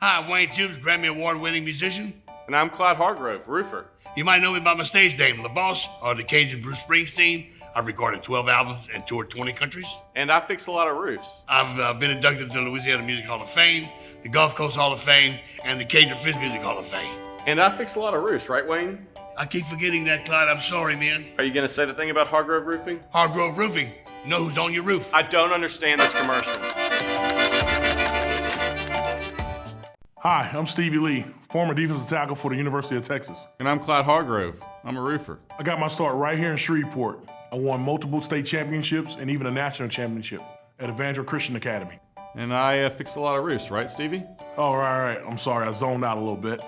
Hi, I'm Wayne Tubes, Grammy Award-winning musician. And I'm Clyde Hargrove, roofer. You might know me by my stage name, The Boss, or the Cajun Bruce Springsteen. I've recorded 12 albums and toured 20 countries. And I fix a lot of roofs. I've been inducted to the Louisiana Music Hall of Fame, the Gulf Coast Hall of Fame, and the Cajun Fizz Music Hall of Fame. And I fix a lot of roofs, right, Wayne? I keep forgetting that, Clyde. I'm sorry, man. Are you going to say the thing about Hargrove Roofing? Hargrove Roofing. Know who's on your roof. I don't understand this commercial. Hi, I'm Stevie Lee, former defensive tackle for the University of Texas. And I'm Clyde Hargrove. I'm a roofer. I got my start right here in Shreveport. I won multiple state championships and even a national championship at Evangel Christian Academy. And I fix a lot of roofs, right, Stevie? Oh, right. I'm sorry, I zoned out a little bit.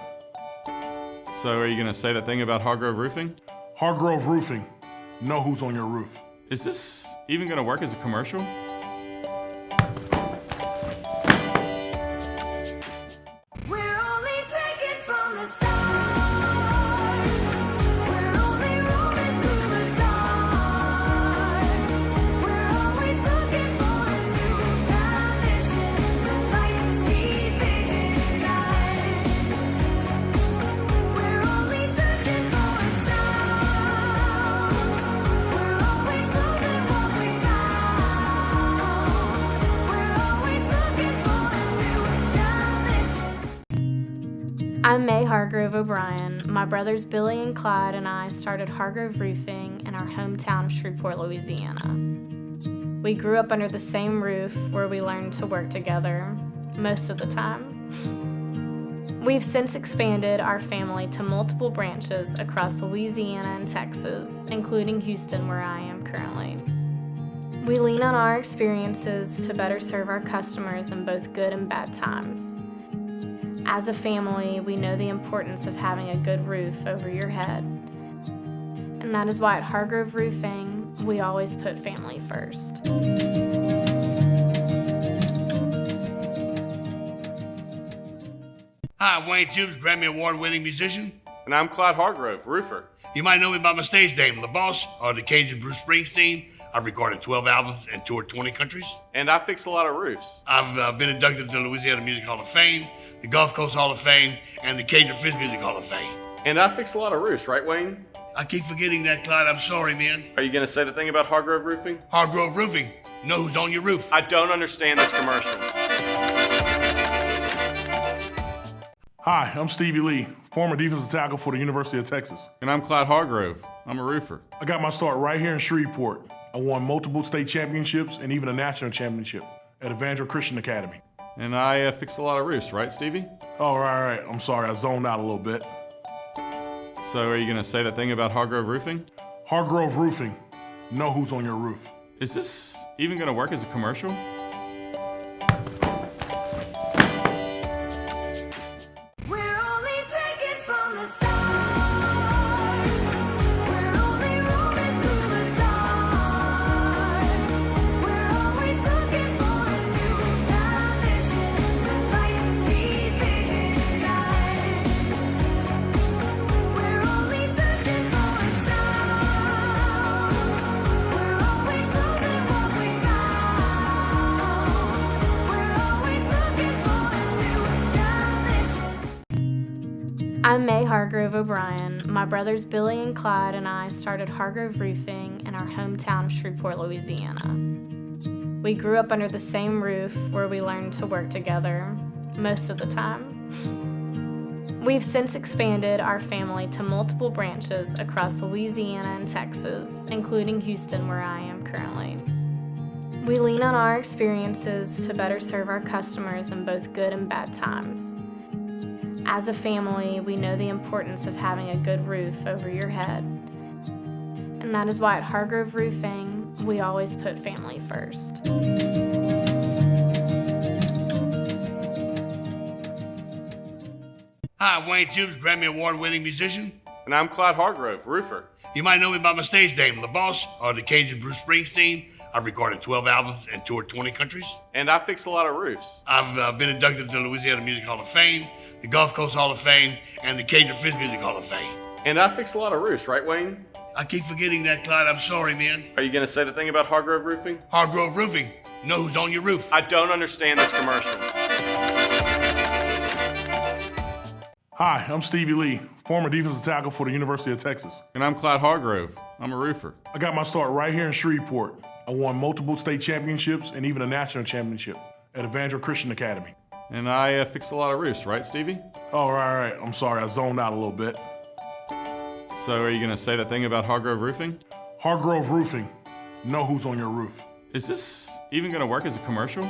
So are you going to say the thing about Hargrove Roofing? Hargrove Roofing. Know who's on your roof. Is this even going to work as a commercial? I'm May Hargrove O'Brien. My brothers Billy and Clyde and I started Hargrove Roofing in our hometown of Shreveport, Louisiana. We grew up under the same roof where we learned to work together most of the time. We've since expanded our family to multiple branches across Louisiana and Texas, including Houston, where I am currently. We lean on our experiences to better serve our customers in both good and bad times. As a family, we know the importance of having a good roof over your head. And that is why at Hargrove Roofing, we always put family first. Hi, I'm Wayne Tubes, Grammy Award-winning musician. And I'm Clyde Hargrove, roofer. You might know me by my stage name, The Boss, or the Cajun Bruce Springsteen. I've recorded 12 albums and toured 20 countries. And I fix a lot of roofs. I've been inducted to the Louisiana Music Hall of Fame, the Gulf Coast Hall of Fame, and the Cajun Fizz Music Hall of Fame. And I fix a lot of roofs, right, Wayne? I keep forgetting that, Clyde. I'm sorry, man. Are you going to say the thing about Hargrove Roofing? Hargrove Roofing. Know who's on your roof. I don't understand this commercial. Hi, I'm Stevie Lee, former defensive tackle for the University of Texas. And I'm Clyde Hargrove. I'm a roofer. I got my start right here in Shreveport. I won multiple state championships and even a national championship at Evangel Christian Academy. And I fix a lot of roofs, right, Stevie? Oh, right. I'm sorry, I zoned out a little bit. So are you going to say the thing about Hargrove Roofing? Hargrove Roofing. Know who's on your roof. Is this even going to work as a commercial? I'm May Hargrove O'Brien. My brothers Billy and Clyde and I started Hargrove Roofing in our hometown of Shreveport, Louisiana. We grew up under the same roof where we learned to work together most of the time. We've since expanded our family to multiple branches across Louisiana and Texas, including Houston, where I am currently. We lean on our experiences to better serve our customers in both good and bad times. As a family, we know the importance of having a good roof over your head. And that is why at Hargrove Roofing, we always put family first. Hi, I'm Wayne Tubes, Grammy Award-winning musician. And I'm Clyde Hargrove, roofer. You might know me by my stage name, The Boss, or the Cajun Bruce Springsteen. I've recorded 12 albums and toured 20 countries. And I fix a lot of roofs. I've been inducted to the Louisiana Music Hall of Fame, the Gulf Coast Hall of Fame, and the Cajun Fizz Music Hall of Fame. And I fix a lot of roofs, right, Wayne? I keep forgetting that, Clyde. I'm sorry, man. Are you going to say the thing about Hargrove Roofing? Hargrove Roofing. Know who's on your roof. I don't understand this commercial. Hi, I'm Stevie Lee, former defensive tackle for the University of Texas. And I'm Clyde Hargrove. I'm a roofer. I got my start right here in Shreveport. I won multiple state championships and even a national championship at Evangel Christian Academy. And I fix a lot of roofs, right, Stevie? Oh, right. I'm sorry, I zoned out a little bit. So are you going to say that thing about Hargrove Roofing? Hargrove Roofing. Know who's on your roof. Is this even going to work as a commercial?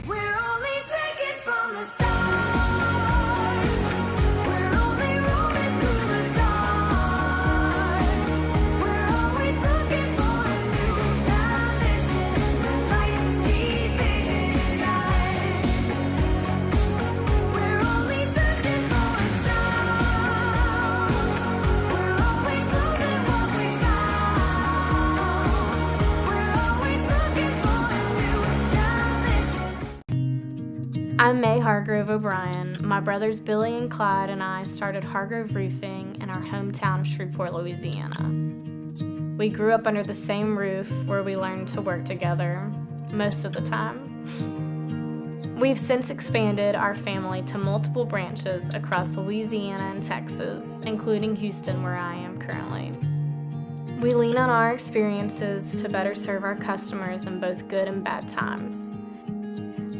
We're only seconds from the start. We're only roaming through the dark. We're always looking for a new dimension. Light, speed, vision, eyes. We're only searching for a sound. We're always losing what we found. We're always looking for a new dimension. I'm May Hargrove O'Brien. My brothers Billy and Clyde and I started Hargrove Roofing in our hometown of Shreveport, Louisiana. We grew up under the same roof where we learned to work together most of the time. We've since expanded our family to multiple branches across Louisiana and Texas, including Houston, where I am currently. We lean on our experiences to better serve our customers in both good and bad times.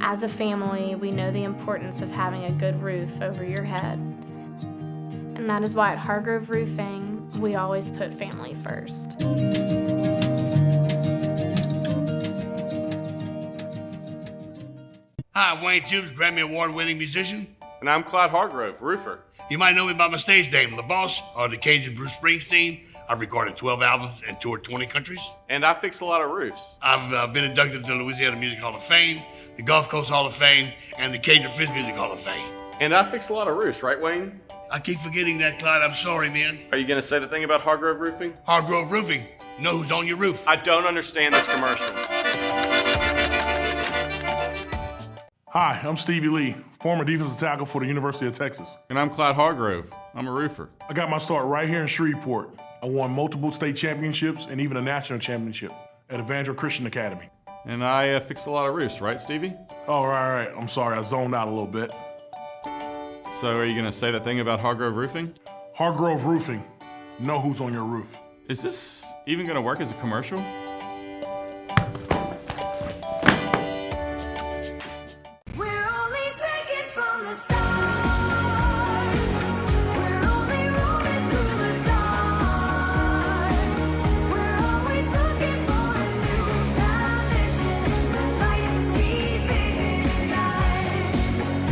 As a family, we know the importance of having a good roof over your head. And that is why at Hargrove Roofing, we always put family first. Hi, I'm Wayne Tubes, Grammy Award-winning musician. And I'm Clyde Hargrove, roofer. You might know me by my stage name, La Boss, or the Cajun Bruce Springsteen. I've recorded 12 albums and toured 20 countries. And I fix a lot of roofs. I've been inducted to the Louisiana Music Hall of Fame, the Gulf Coast Hall of Fame, and the Cajun Fizz Music Hall of Fame. And I fix a lot of roofs, right, Wayne? I keep forgetting that, Clyde. I'm sorry, man. Are you going to say the thing about Hargrove Roofing? Hargrove Roofing. Know who's on your roof. I don't understand this commercial. Hi, I'm Stevie Lee, former defensive tackle for the University of Texas. And I'm Clyde Hargrove. I'm a roofer. I got my start right here in Shreveport. I won multiple state championships and even a national championship at Evangel Christian Academy. And I fix a lot of roofs, right, Stevie? Oh, right. I'm sorry, I zoned out a little bit. So are you going to say that thing about Hargrove Roofing? Hargrove Roofing. Know who's on your roof. Is this even going to work as a commercial? We're only seconds from the start. We're only roaming through the dark. We're always looking for a new dimension. Light, speed, vision, eyes.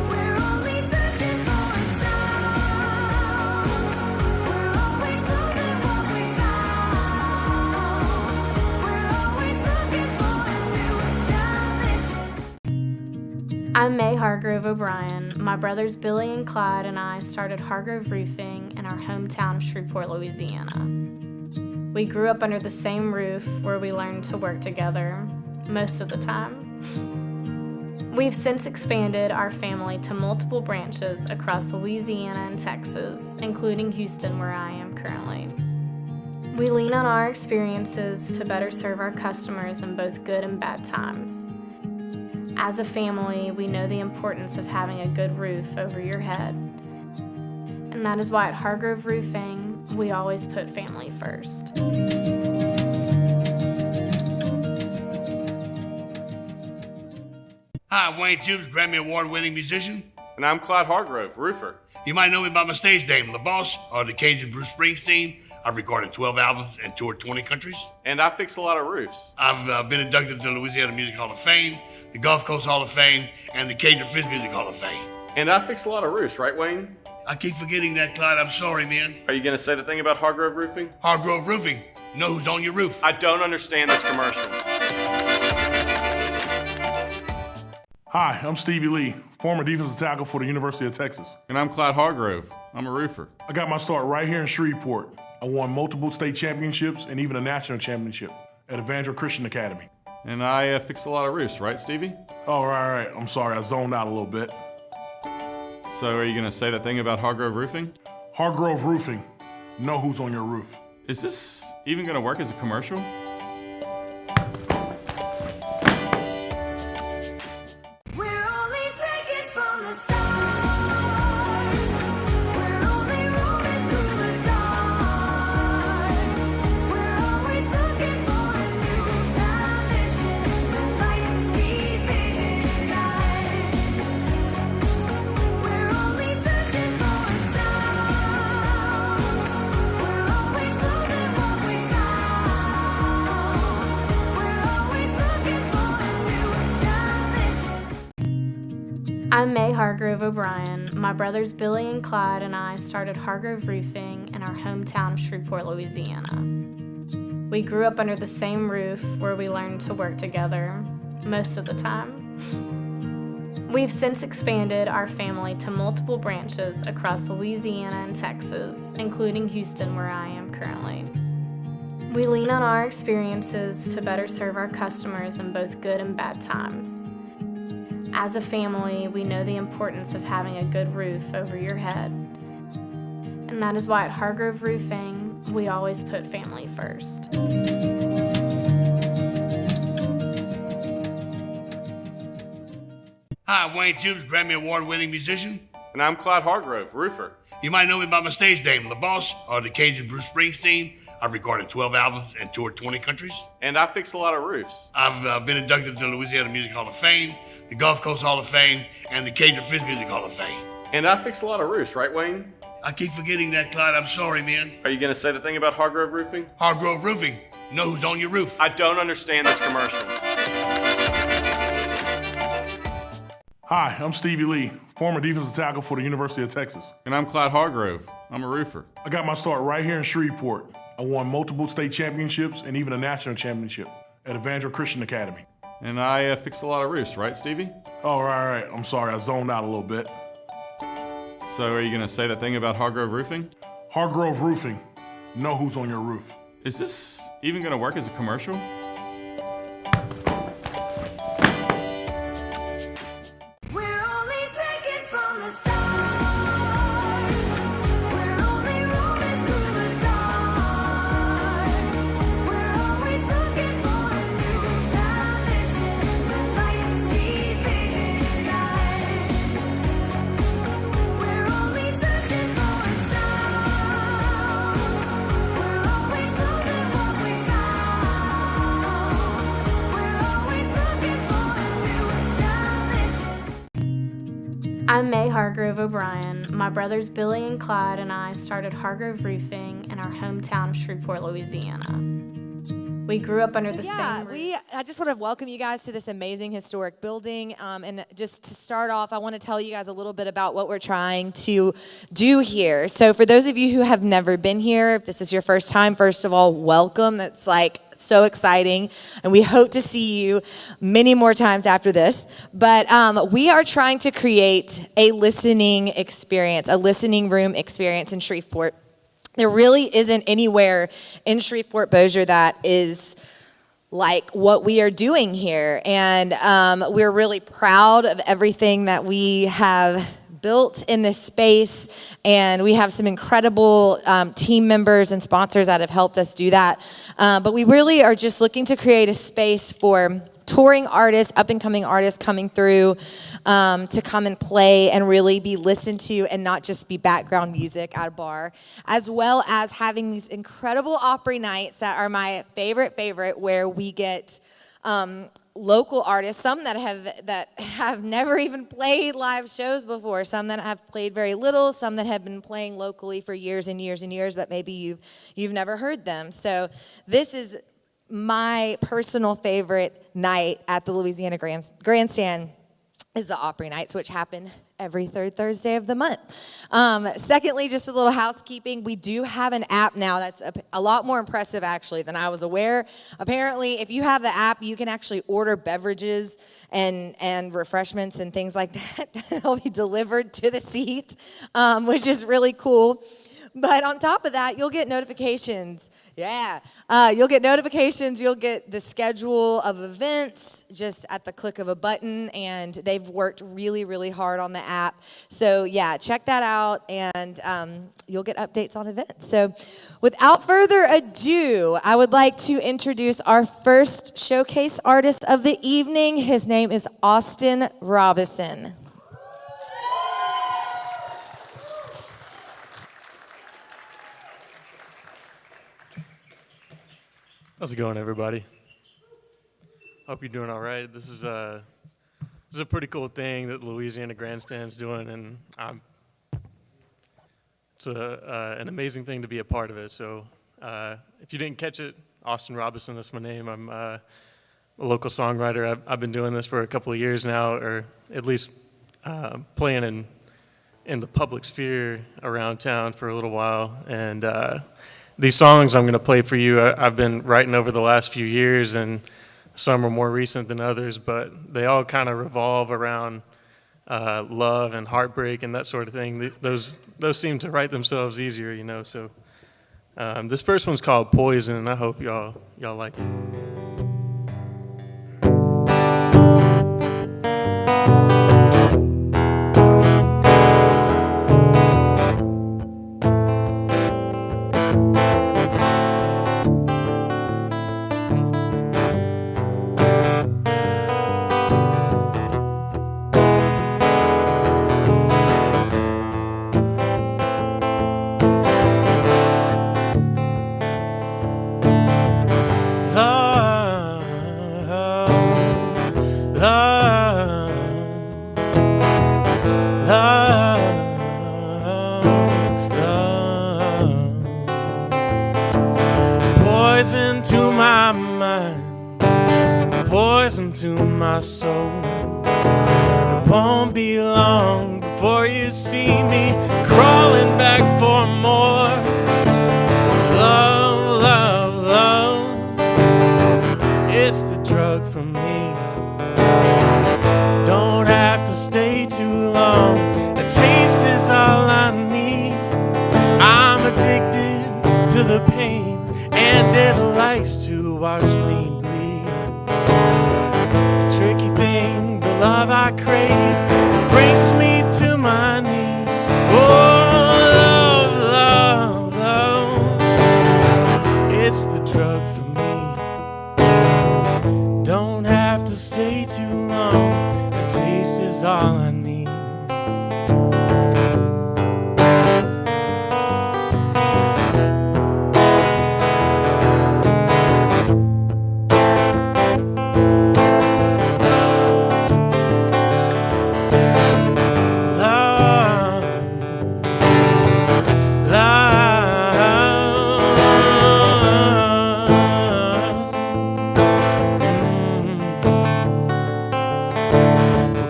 We're only searching for a sound. We're always losing what we found. We're always looking for a new dimension. I'm May Hargrove O'Brien. My brothers Billy and Clyde and I started Hargrove Roofing in our hometown of Shreveport, Louisiana. We grew up under the same roof where we learned to work together most of the time. We've since expanded our family to multiple branches across Louisiana and Texas, including Houston, where I am currently. We lean on our experiences to better serve our customers in both good and bad times. As a family, we know the importance of having a good roof over your head. And that is why at Hargrove Roofing, we always put family first. Hi, I'm Wayne Tubes, Grammy Award-winning musician. And I'm Clyde Hargrove, roofer. You might know me by my stage name, La Boss, or the Cajun Bruce Springsteen. I've recorded 12 albums and toured 20 countries. And I fix a lot of roofs. I've been inducted to the Louisiana Music Hall of Fame, the Gulf Coast Hall of Fame, and the Cajun Fizz Music Hall of Fame. And I fix a lot of roofs, right, Wayne? I keep forgetting that, Clyde. I'm sorry, man. Are you going to say the thing about Hargrove Roofing? Hargrove Roofing. Know who's on your roof. I don't understand this commercial. Hi, I'm Stevie Lee, former defensive tackle for the University of Texas. And I'm Clyde Hargrove. I'm a roofer. I got my start right here in Shreveport. I won multiple state championships and even a national championship at Evangel Christian Academy. And I fix a lot of roofs, right, Stevie? Oh, right. I'm sorry, I zoned out a little bit. So are you going to say that thing about Hargrove Roofing? Hargrove Roofing. Know who's on your roof. Is this even going to work as a commercial? I'm May Hargrove O'Brien. My brothers Billy and Clyde and I started Hargrove Roofing in our hometown of Shreveport, Louisiana. We grew up under the same roof where we learned to work together most of the time. We've since expanded our family to multiple branches across Louisiana and Texas, including Houston, where I am currently. We lean on our experiences to better serve our customers in both good and bad times. As a family, we know the importance of having a good roof over your head. And that is why at Hargrove Roofing, we always put family first. Hi, I'm Wayne Tubes, Grammy Award-winning musician. And I'm Clyde Hargrove, roofer. You might know me by my stage name, La Boss, or the Cajun Bruce Springsteen. I've recorded 12 albums and toured 20 countries. And I fix a lot of roofs. I've been inducted to the Louisiana Music Hall of Fame, the Gulf Coast Hall of Fame, and the Cajun Fizz Music Hall of Fame. And I fix a lot of roofs, right, Wayne? I keep forgetting that, Clyde. I'm sorry, man. Are you going to say the thing about Hargrove Roofing? Hargrove Roofing. Know who's on your roof. I don't understand this commercial. Hi, I'm Stevie Lee, former defensive tackle for the University of Texas. And I'm Clyde Hargrove. I'm a roofer. I got my start right here in Shreveport. I won multiple state championships and even a national championship at Evangel Christian Academy. And I fix a lot of roofs, right, Stevie? All right. I'm sorry, I zoned out a little bit. So are you going to say that thing about Hargrove Roofing? Hargrove Roofing. Know who's on your roof. Is this even going to work as a commercial? We're only seconds from the stars. We're only roaming through the dark. We're always looking for a new dimension. The light speed vision eyes. We're only searching for a sound. We're always losing what we found. We're always looking for a new dimension. I'm May Hargrove O'Brien. My brothers Billy and Clyde and I started Hargrove Roofing in our hometown of Shreveport, Louisiana. We grew up under the same roof. I just want to welcome you guys to this amazing historic building. And just to start off, I want to tell you guys a little bit about what we're trying to do here. So for those of you who have never been here, if this is your first time, first of all, welcome. That's like so exciting. And we hope to see you many more times after this. But we are trying to create a listening experience, a listening room experience in Shreveport. There really isn't anywhere in Shreveport Bossier that is like what we are doing here. And we're really proud of everything that we have built in this space. And we have some incredible team members and sponsors that have helped us do that. But we really are just looking to create a space for touring artists, up-and-coming artists coming through to come and play and really be listened to and not just be background music at a bar, as well as having these incredible Opry nights that are my favorite, where we get local artists, some that have never even played live shows before, some that have played very little, some that have been playing locally for years and years and years, but maybe you've never heard them. So this is my personal favorite night at the Louisiana Grandstand is the Opry nights, which happen every third Thursday of the month. Secondly, just a little housekeeping. We do have an app now that's a lot more impressive, actually, than I was aware. Apparently, if you have the app, you can actually order beverages and refreshments and things like that. They'll be delivered to the seat, which is really cool. But on top of that, you'll get notifications. You'll get notifications. You'll get the schedule of events just at the click of a button. And they've worked really, really hard on the app. So, yeah, check that out. And you'll get updates on events. So, without further ado, I would like to introduce our first showcase artist of the evening. His name is Austin Robinson. How's it going, everybody? Hope you're doing all right. This is a pretty cool thing that the Louisiana Grandstand's doing, and it's an amazing thing to be a part of it. So if you didn't catch it, Austin Robinson, that's my name. I'm a local songwriter. I've been doing this for a couple of years now, or at least playing in the public sphere around town for a little while. And these songs I'm going to play for you, I've been writing over the last few years, and some are more recent than others, but they all kind of revolve around love and heartbreak and that sort of thing. Those seem to write themselves easier, you know. So this first one's called Poison, and I hope y'all like it. Poison to my mind, poison to my soul. It won't be long before you see me crawling back for more. Love, love, love, it's the drug for me. Don't have to stay too long, a taste is all I need. I'm addicted to the pain, and it likes to watch me bleed. Tricky thing, the love I crave brings me to my knees. Oh, love, love, love, it's the drug for me. Don't have to stay too long, a taste is all I need.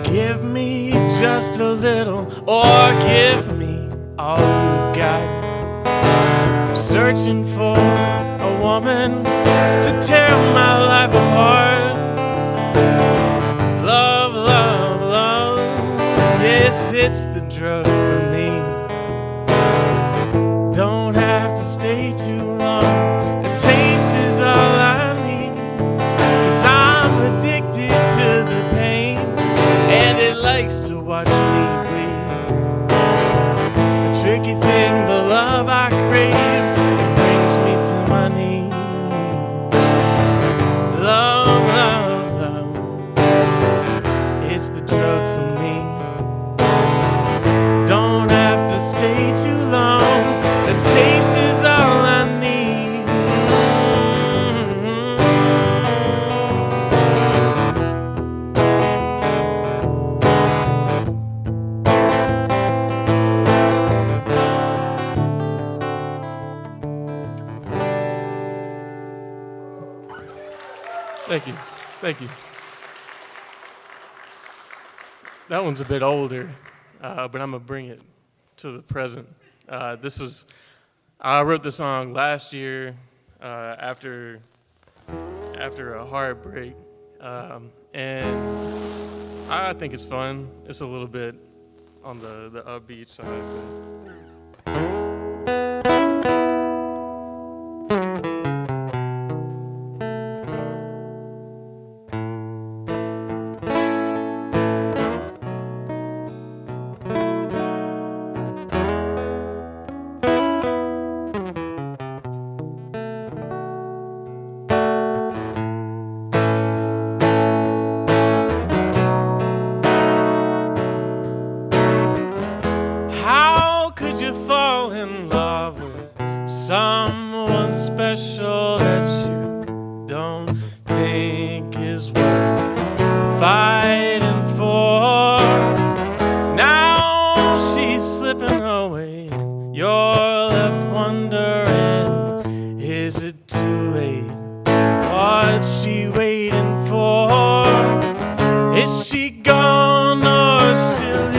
Give me just a little, or give me all you've got. I'm searching for a woman to tear my life apart. Love, love, love, yes, it's the drug for me. Don't have to stay too long, a taste is all I need. 'Cause I'm addicted to the pain, and it likes to watch me bleed. A tricky thing, the love I crave, it brings me to my knees. Love, love, love, it's the drug for me. Don't have to stay too long, a taste is all I need. Thank you. Thank you. That one's a bit older, but I'm going to bring it to the present. I wrote the song last year after a heartbreak, and I think it's fun. It's a little bit on the upbeat side. How could you fall in love with someone special that you don't think is worth fighting for? Now she's slipping away, you're left wondering, is it too late? What's she waiting for? Is she gone or still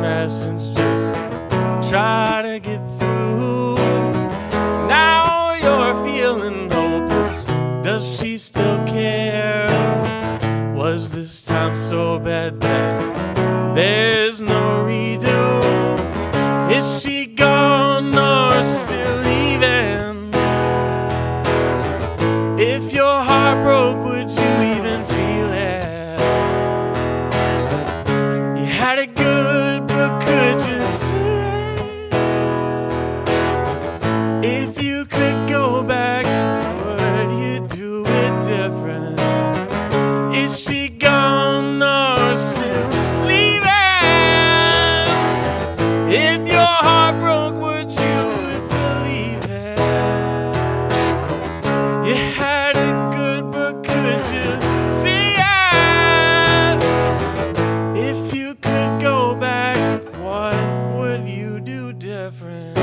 message just to try to get through. Now you're feeling hopeless. Does she still care? Was this time so bad that there's no redo? Is she gone or still leaving? If your heart broke, would you even feel it? You had it good, but could you say if you could go back, would you do it different? Is she gone or still leaving? If your heart broke, would you believe it? You had it good, but could you see it? If you could go back, what would you do different?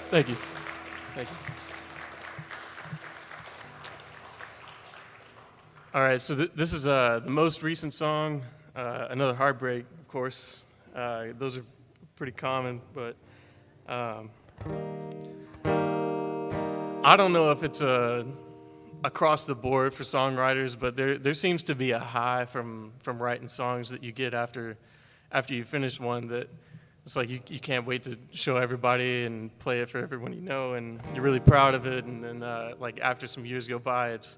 Thank you. Thank you. All right, so this is the most recent song, Another Heartbreak, of course. Those are pretty common, but I don't know if it's across the board for songwriters, but there seems to be a high from writing songs that you get after you finish one that it's like you can't wait to show everybody and play it for everyone you know, and you're really proud of it. And then like after some years go by, it's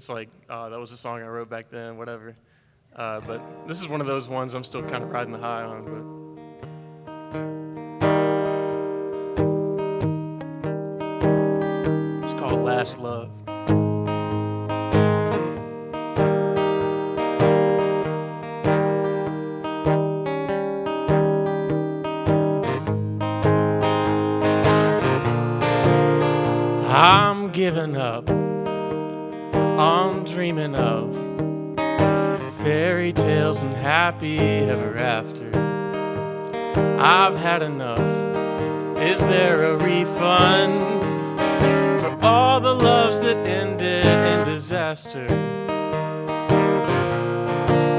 like, oh, that was a song I wrote back then, whatever. But this is one of those ones I'm still kind of riding the high on. But it's called Last Love. I'm giving up on dreaming of fairy tales and happy ever after. I've had enough. Is there a refund for all the loves that ended in disaster?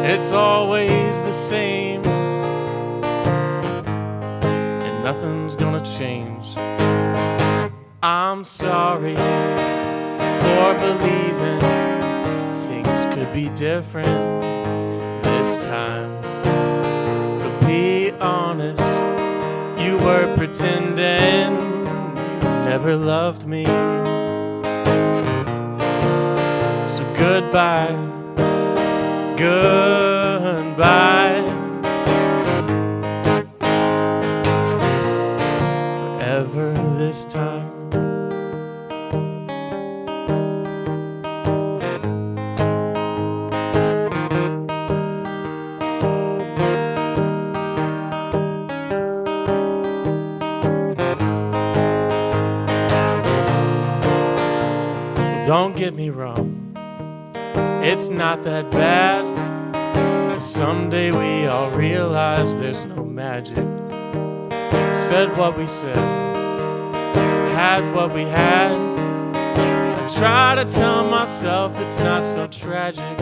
It's always the same, and nothing's gonna change. I'm sorry for believing things could be different this time. But be honest, you were pretending you never loved me. So goodbye, goodbye, forever this time. Don't get me wrong, it's not that bad. Someday we all realize there's no magic. Said what we said, had what we had. I try to tell myself it's not so tragic,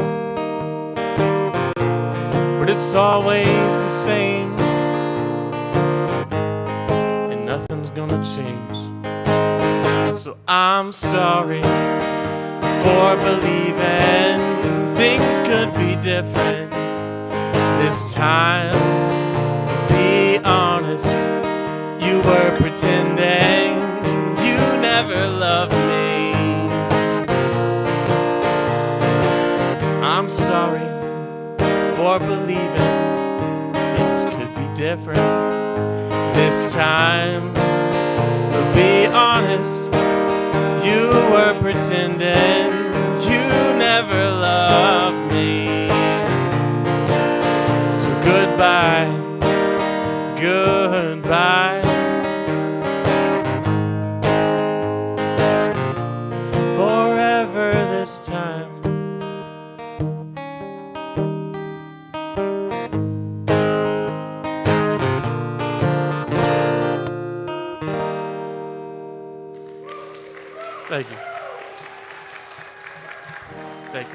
but it's always the same, and nothing's gonna change. So I'm sorry for believing things could be different this time. Be honest, you were pretending you never loved me. I'm sorry for believing things could be different this time. But be honest, you were pretending you never loved me. So goodbye, goodbye, forever this time. Thank you. Thank you.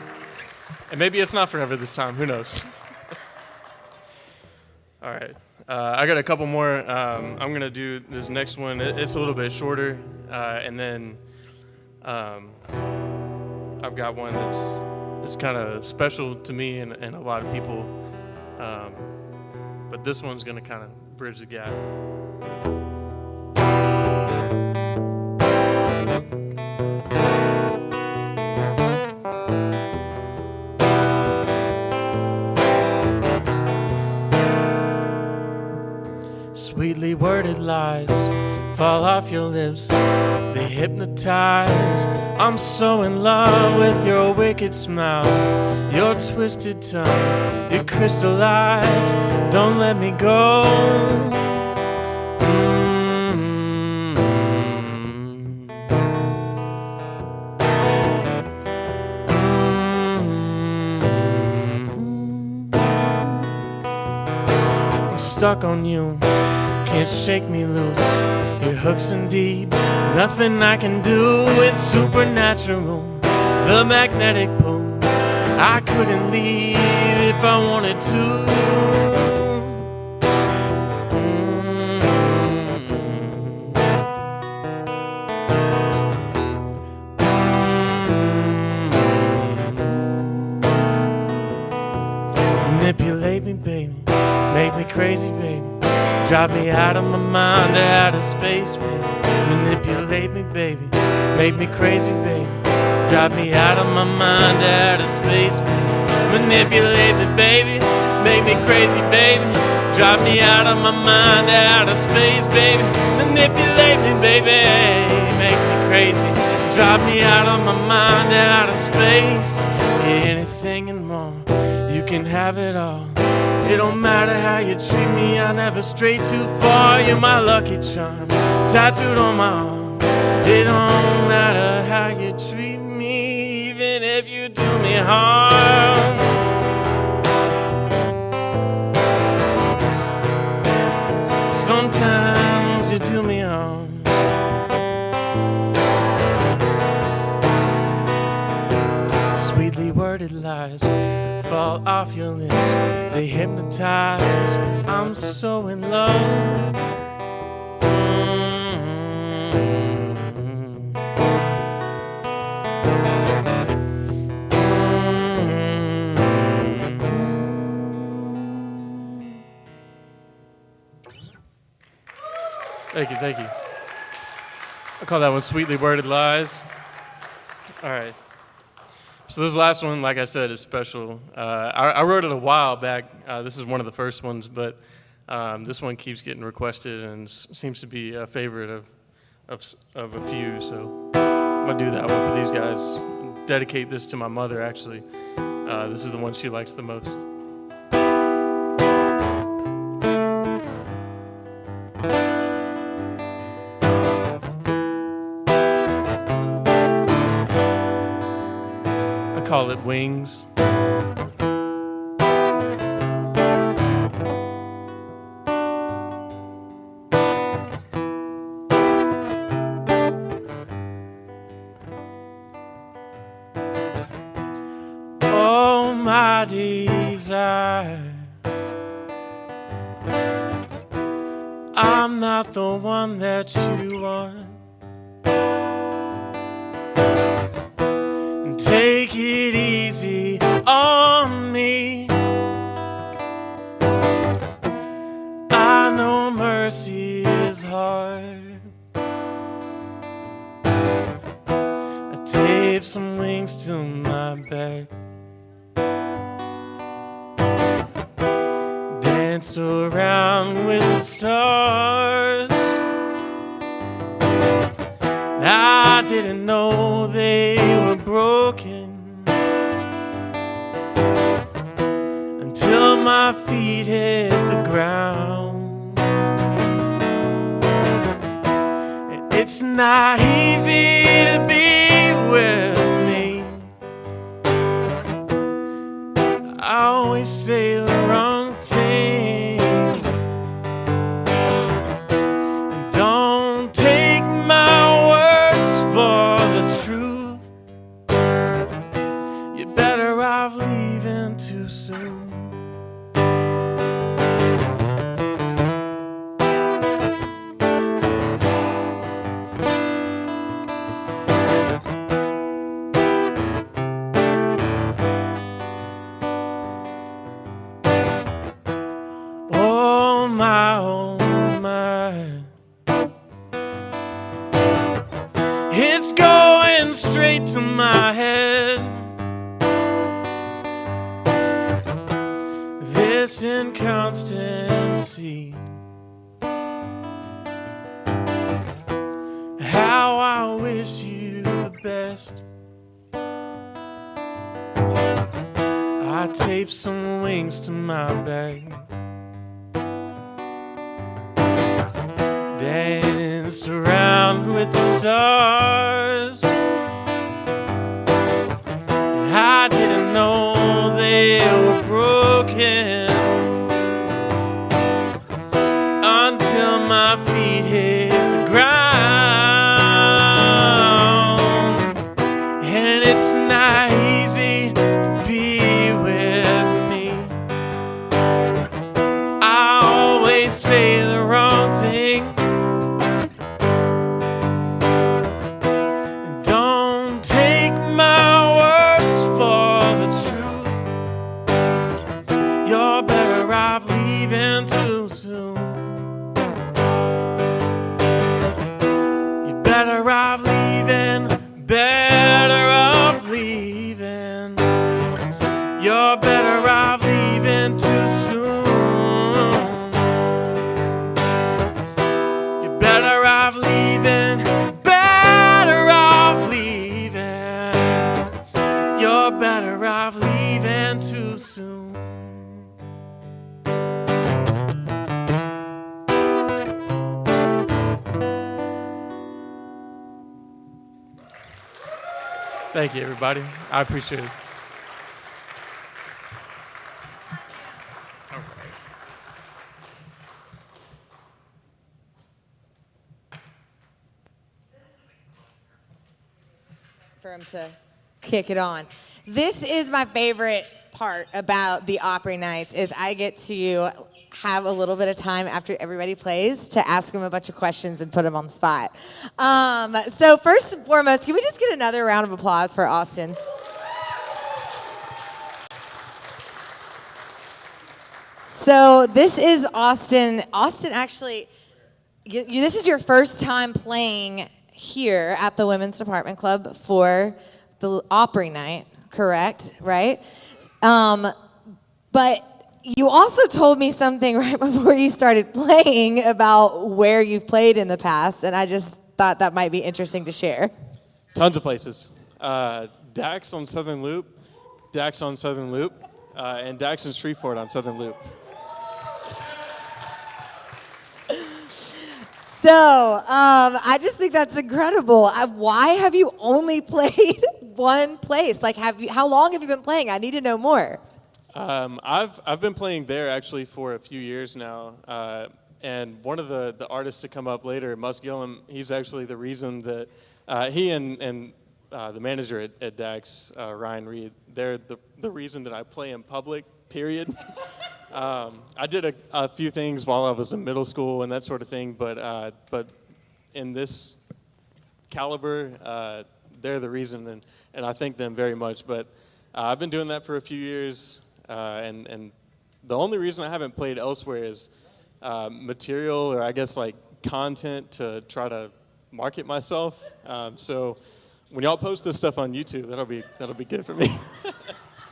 And maybe it's not forever this time. Who knows? All right. I got a couple more. I'm going to do this next one. It's a little bit shorter. And then I've got one that's kind of special to me and a lot of people. But this one's going to kind of bridge the gap. Sweetly worded lies fall off your lips, they hypnotize. I'm so in love with your wicked smile, your twisted tongue, your crystal eyes. Don't let me go. I'm stuck on you, can't shake me loose. Your hooks in deep, nothing I can do. It's supernatural, the magnetic pull. I couldn't leave if I wanted to. Manipulate me, baby, make me crazy, baby. Drive me out of my mind, out of space, baby. Manipulate me, baby, make me crazy, baby. Drive me out of my mind, out of space, baby. Manipulate me, baby, make me crazy, baby. Drive me out of my mind, out of space, baby. Manipulate me, baby, make me crazy. Drive me out of my mind, out of space. Anything and more, you can have it all. It don't matter how you treat me, I never stray too far. You're my lucky charm, tattooed on my arm. It don't matter how you treat me, even if you do me harm. Sometimes you do me harm. Sweetly worded lies fall off your lips, they hypnotize. I'm so in love. Thank you, thank you. I call that one Sweetly Worded Lies. All right. So this last one, like I said, is special. I wrote it a while back. This is one of the first ones, but this one keeps getting requested and seems to be a favorite of a few. So I'm gonna do that one for these guys. Dedicate this to my mother, actually. This is the one she likes the most. Call it Wings. Oh, my desire, I'm not the one that you want. Take it easy on me. I know mercy is hard. I taped some wings to my back, danced around with the stars. I didn't know they were broken until my feet hit the ground. It's not easy to be with me. I always say the wrong thing. Don't take my words for the it's going straight to my head. This inconstancy, how I wish you the best. I taped some wings to my back, danced around with the stars. And I didn't know they were broken until my feet hit the ground. And it's not easy to be with me. I always say the wrong thing. Don't take my words for the truth. You're better off leaving too soon. You're better off leaving, better off leaving. You're better off leaving too soon. You're better off leaving, better off leaving. You're better off leaving too soon. Thank you, everybody. I appreciate it. For him to kick it on. This is my favorite part about the Opry nights is I get to have a little bit of time after everybody plays to ask them a bunch of questions and put them on the spot. So first and foremost, can we just get another round of applause for Austin? So this is Austin. Austin, actually, this is your first time playing here at the Women's Department Club for the Opry night, correct? Right? But you also told me something right before you started playing about where you've played in the past, and I just thought that might be interesting to share. Tons of places. Dax on Southern Loop, Dax on Southern Loop, and Dax and Shreveport on Southern Loop. So, I just think that's incredible. Why have you only played one place? Like, how long have you been playing? I need to know more. I've been playing there actually for a few years now, and one of the artists to come up later, Mus Gillum, he's actually the reason that he and the manager at Dax, Ryan Reed, they're the reason that I play in public. Period. I did a few things while I was in middle school and that sort of thing, but in this caliber, they're the reason, and I thank them very much. But I've been doing that for a few years, and the only reason I haven't played elsewhere is material, or I guess like content to try to market myself. So when y'all post this stuff on YouTube, that'll be good for me.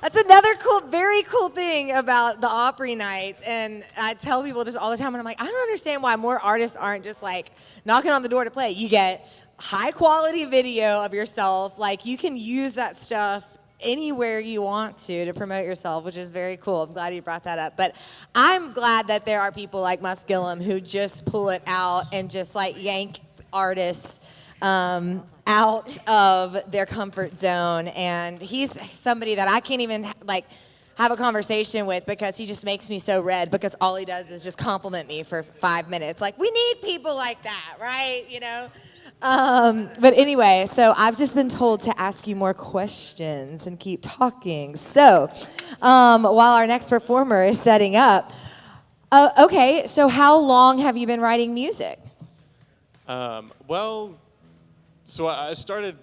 That's another very cool thing about the Opry nights, and I tell people this all the time, and I'm like, I don't understand why more artists aren't just like knocking on the door to play. You get high quality video of yourself, like you can use that stuff anywhere you want to promote yourself, which is very cool. I'm glad you brought that up. But I'm glad that there are people like Mus Gillum who just pull it out and just like yank artists out of their comfort zone, and he's somebody that I can't even like have a conversation with because he just makes me so red because all he does is just compliment me for 5 minutes. Like, we need people like that, right? You know? But anyway, so I've just been told to ask you more questions and keep talking. So while our next performer is setting up, okay, so how long have you been writing music? So I started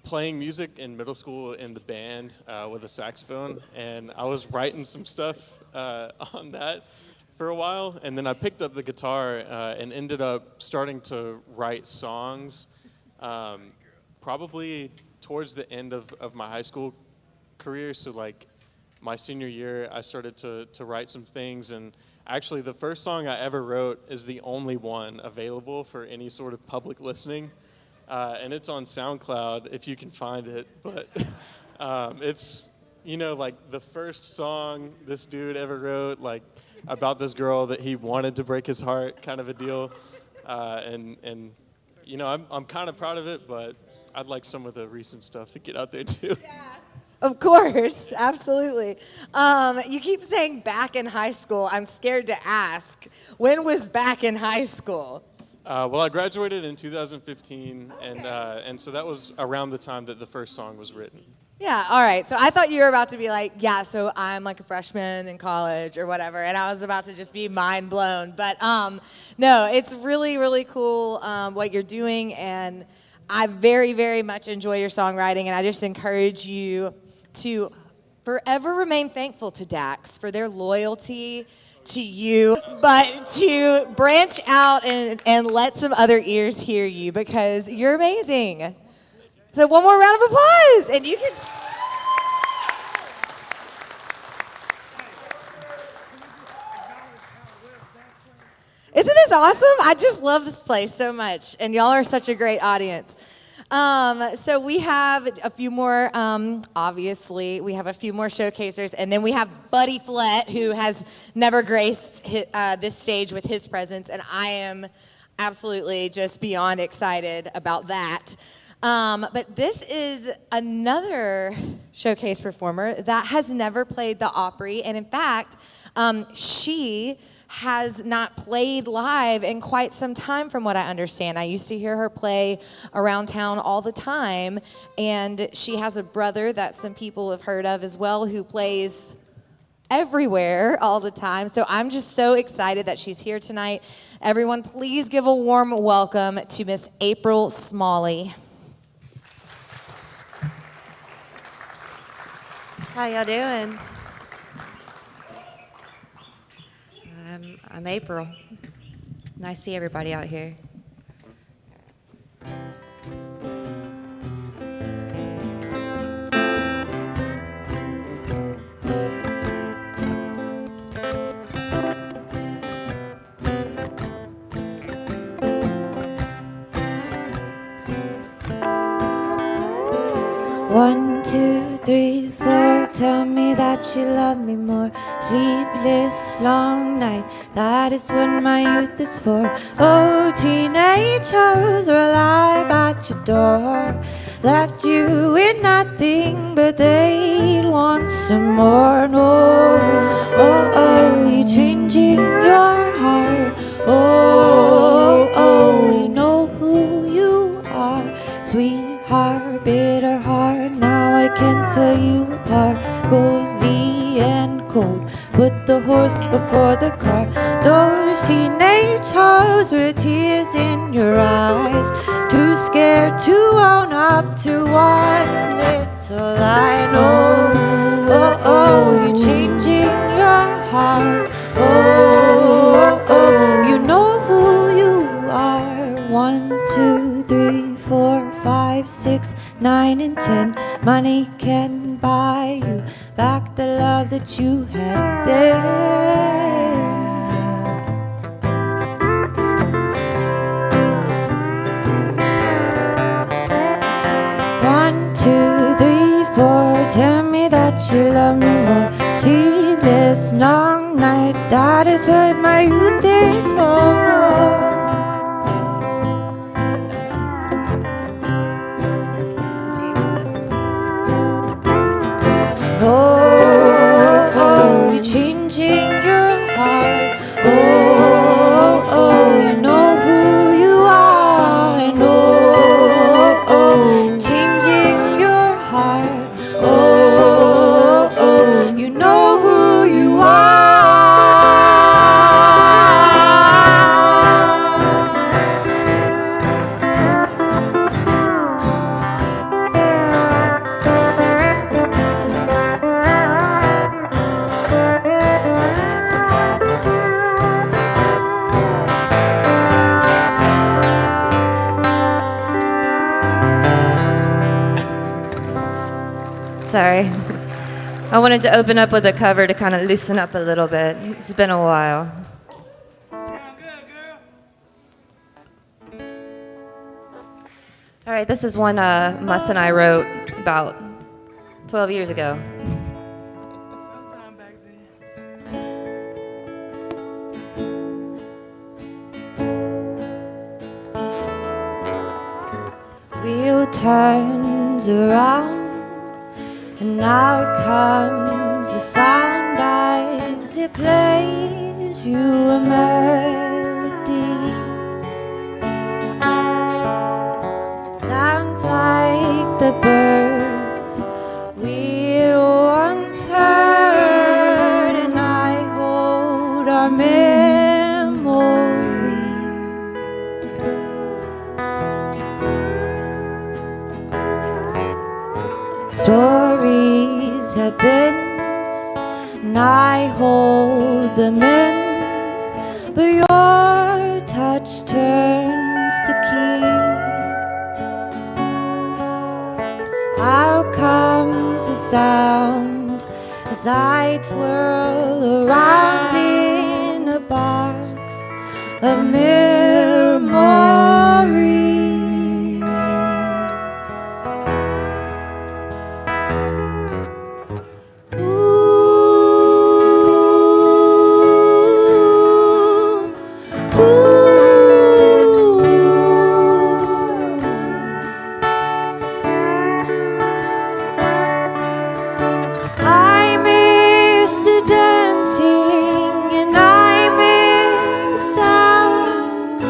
playing music in middle school in the band with a saxophone, and I was writing some stuff on that for a while, and then I picked up the guitar and ended up starting to write songs probably towards the end of my high school career. So like my senior year, I started to write some things, and actually the first song I ever wrote is the only one available for any sort of public listening. And it's on SoundCloud if you can find it. But it's, you know, like the first song this dude ever wrote, like about this girl that he wanted to break his heart, kind of a deal. And you know, I'm kind of proud of it, but I'd like some of the recent stuff to get out there too. Of course, absolutely. You keep saying back in high school. I'm scared to ask. When was back in high school? Well, I graduated in 2015, and so that was around the time that the first song was written. Yeah, all right. So I thought you were about to be like, yeah, so I'm like a freshman in college or whatever, and I was about to just be mind blown. But no, it's really, really cool what you're doing, and I very, very much enjoy your songwriting, and I just encourage you to forever remain thankful to Dax for their loyalty to you, but to branch out and let some other ears hear you, because you're amazing. So one more round of applause, and you can. Isn't this awesome? I just love this place so much, and y'all are such a great audience. So we have a few more, obviously, we have a few more showcasers, and then we have Buddy Flett, who has never graced this stage with his presence, and I am absolutely just beyond excited about that. But this is another showcase performer that has never played the Opry, and in fact, she has not played live in quite some time from what I understand. I used to hear her play around town all the time, and she has a brother that some people have heard of as well who plays everywhere all the time. So I'm just so excited that she's here tonight. Everyone, please give a warm welcome to Miss April Smalley. How y'all doing? I'm April. Nice to see everybody out here. One, two, three, four. Tell me that you love me more. Sleepless, long night. That is what my youth is for. Oh, teenagers were alive at your door. Left you with nothing, but they'd want some more. No, oh, oh, you changing your heart. Oh, oh, you know who you are, sweetheart, bitter heart. Now I can tell you apart. Cozy and cold, put the horse before the cart. Those teenage hearts with tears in your eyes, too scared to own up to one little lie. No, oh, oh, you're changing your heart. Oh, oh, you know who you are. 1, 2, 3, 4, 5, 6, 9, and 10. Money can buy you back the love that you had then. 1, 2, 3, 4. Tell me that you love me more. Sleepless, long night. That is what my youth is for. Oh, oh, you're changing your heart. Oh, oh, you know who you are. And oh, oh, you're changing your heart. Oh, oh, you know who you are. Sorry. I wanted to open up with a cover to kind of loosen up a little bit. It's been a while. All right, this is one Mus and I wrote about 12 years ago. Wheel turns around, and now comes the sound as it plays you a melody. Sounds like the birds we once heard, and I hold our memory. Stories have been, and I hold the ends, but your touch turns to key. Out comes the sound as I twirl around in a box of memory. I miss the dancing and I miss the sound.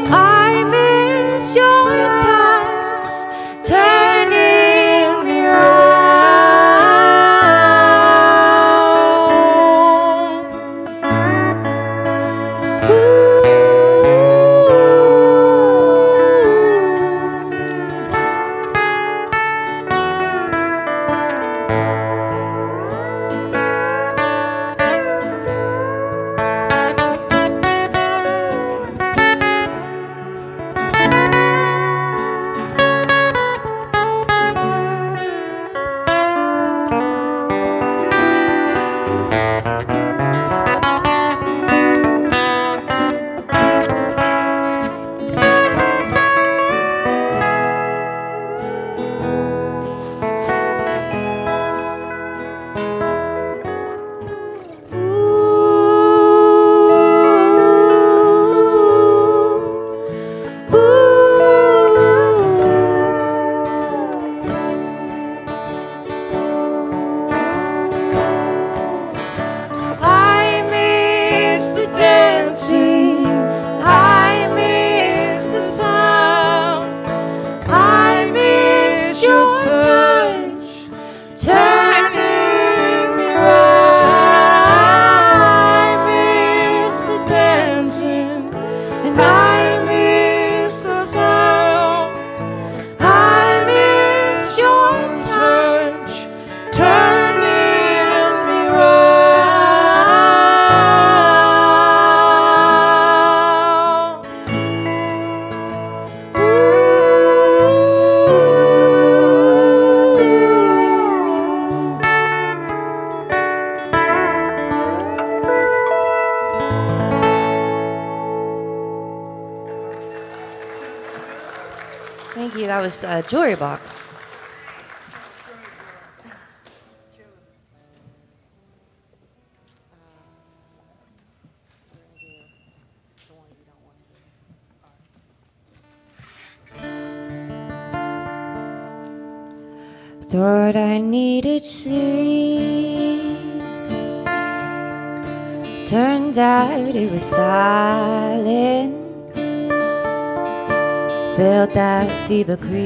I miss your touch turning me I miss the dancing, I miss the sound, I miss your touch turning me round. I miss the dancing, and I miss the sound, I miss your touch turning me round. Thank you. That was Jewelry Box. Thought I needed sleep. Turns out it was silence. Felt that fever creeping.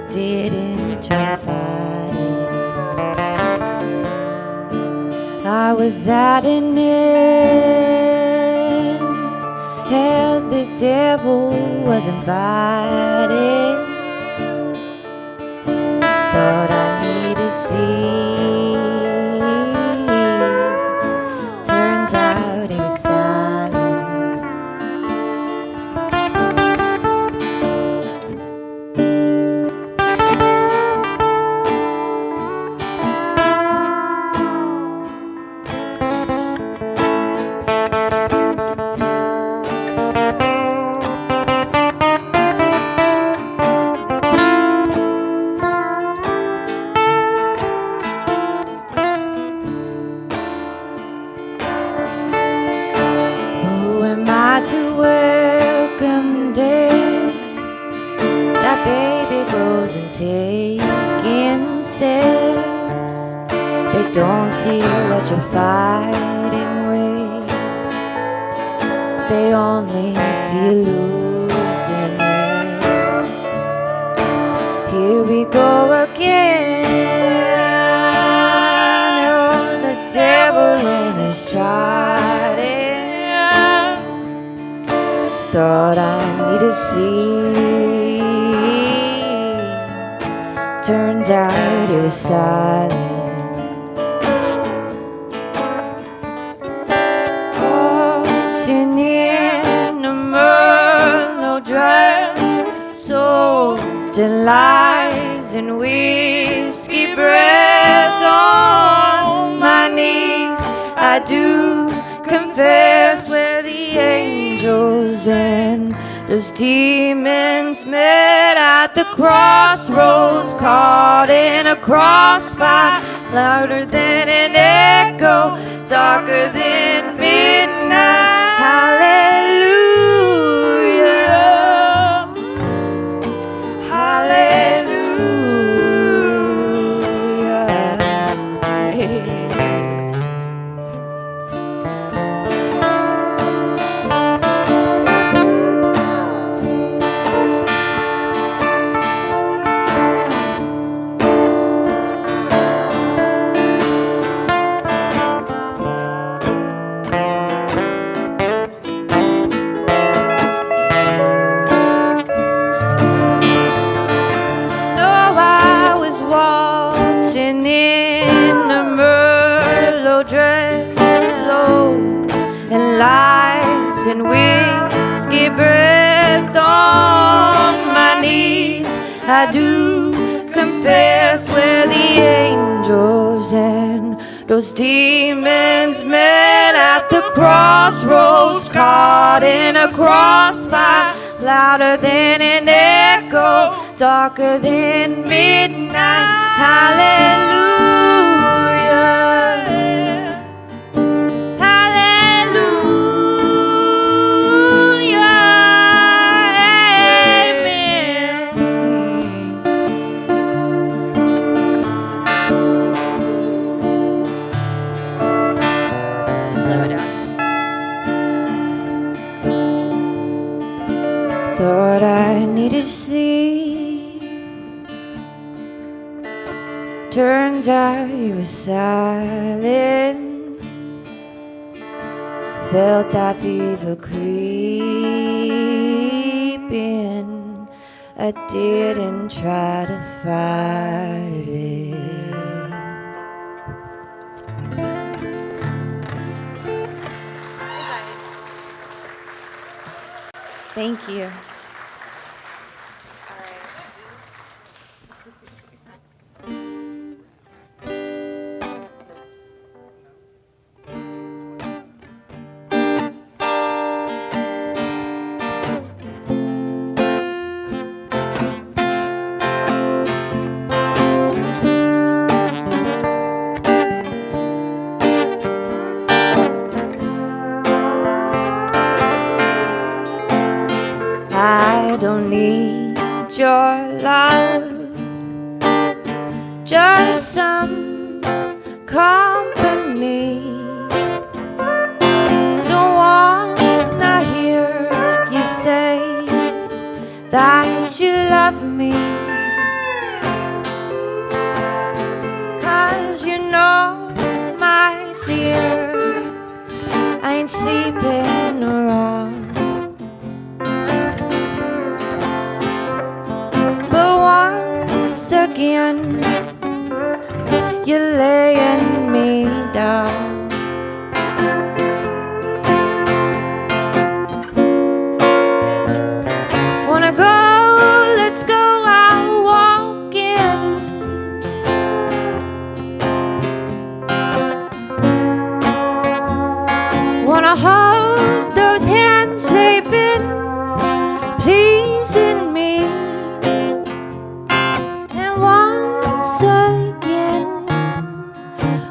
Didn't try to fight it. I was at an end. Hell, the devil was invited. Thought I needed sleep. Turns out it was silence. taking steps. They don't see what you're fighting with. They only see you losing it. Here we go again. Oh, the devil in his trident. Thought I need to see. Turns out he was silent. Waltzing in a Merlot dress, soaked in lies and whiskey breath. On my knees I do confess, where the angels and those demons met at the crossroads, caught in a crossfire, louder than an echo, darker than midnight. Hallelujah, hallelujah. No, I was waltzing in a Merlot dress, clothes and lies and whiskey breath. On my knees I do confess, where the angels and those demons met at the crossroads, caught in a crossfire, louder than an echo, darker than midnight. Hallelujah, hallelujah, amen. Slow it down. Thought I needed sleep. Turns out he was silent. Felt that fever creeping. I didn't try to fight it. Thank you. I don't need your love, just some company. Don't wanna hear you say that you love me, 'cause you know, my dear, I ain't sleeping around. But once again, you're laying me down. Wanna go, let's go out walking. Wanna hold those hands they've been pleasing me. And once again,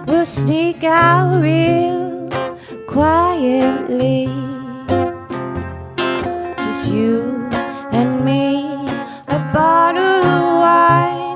we'll sneak out real quietly. Just you and me, a bottle of wine.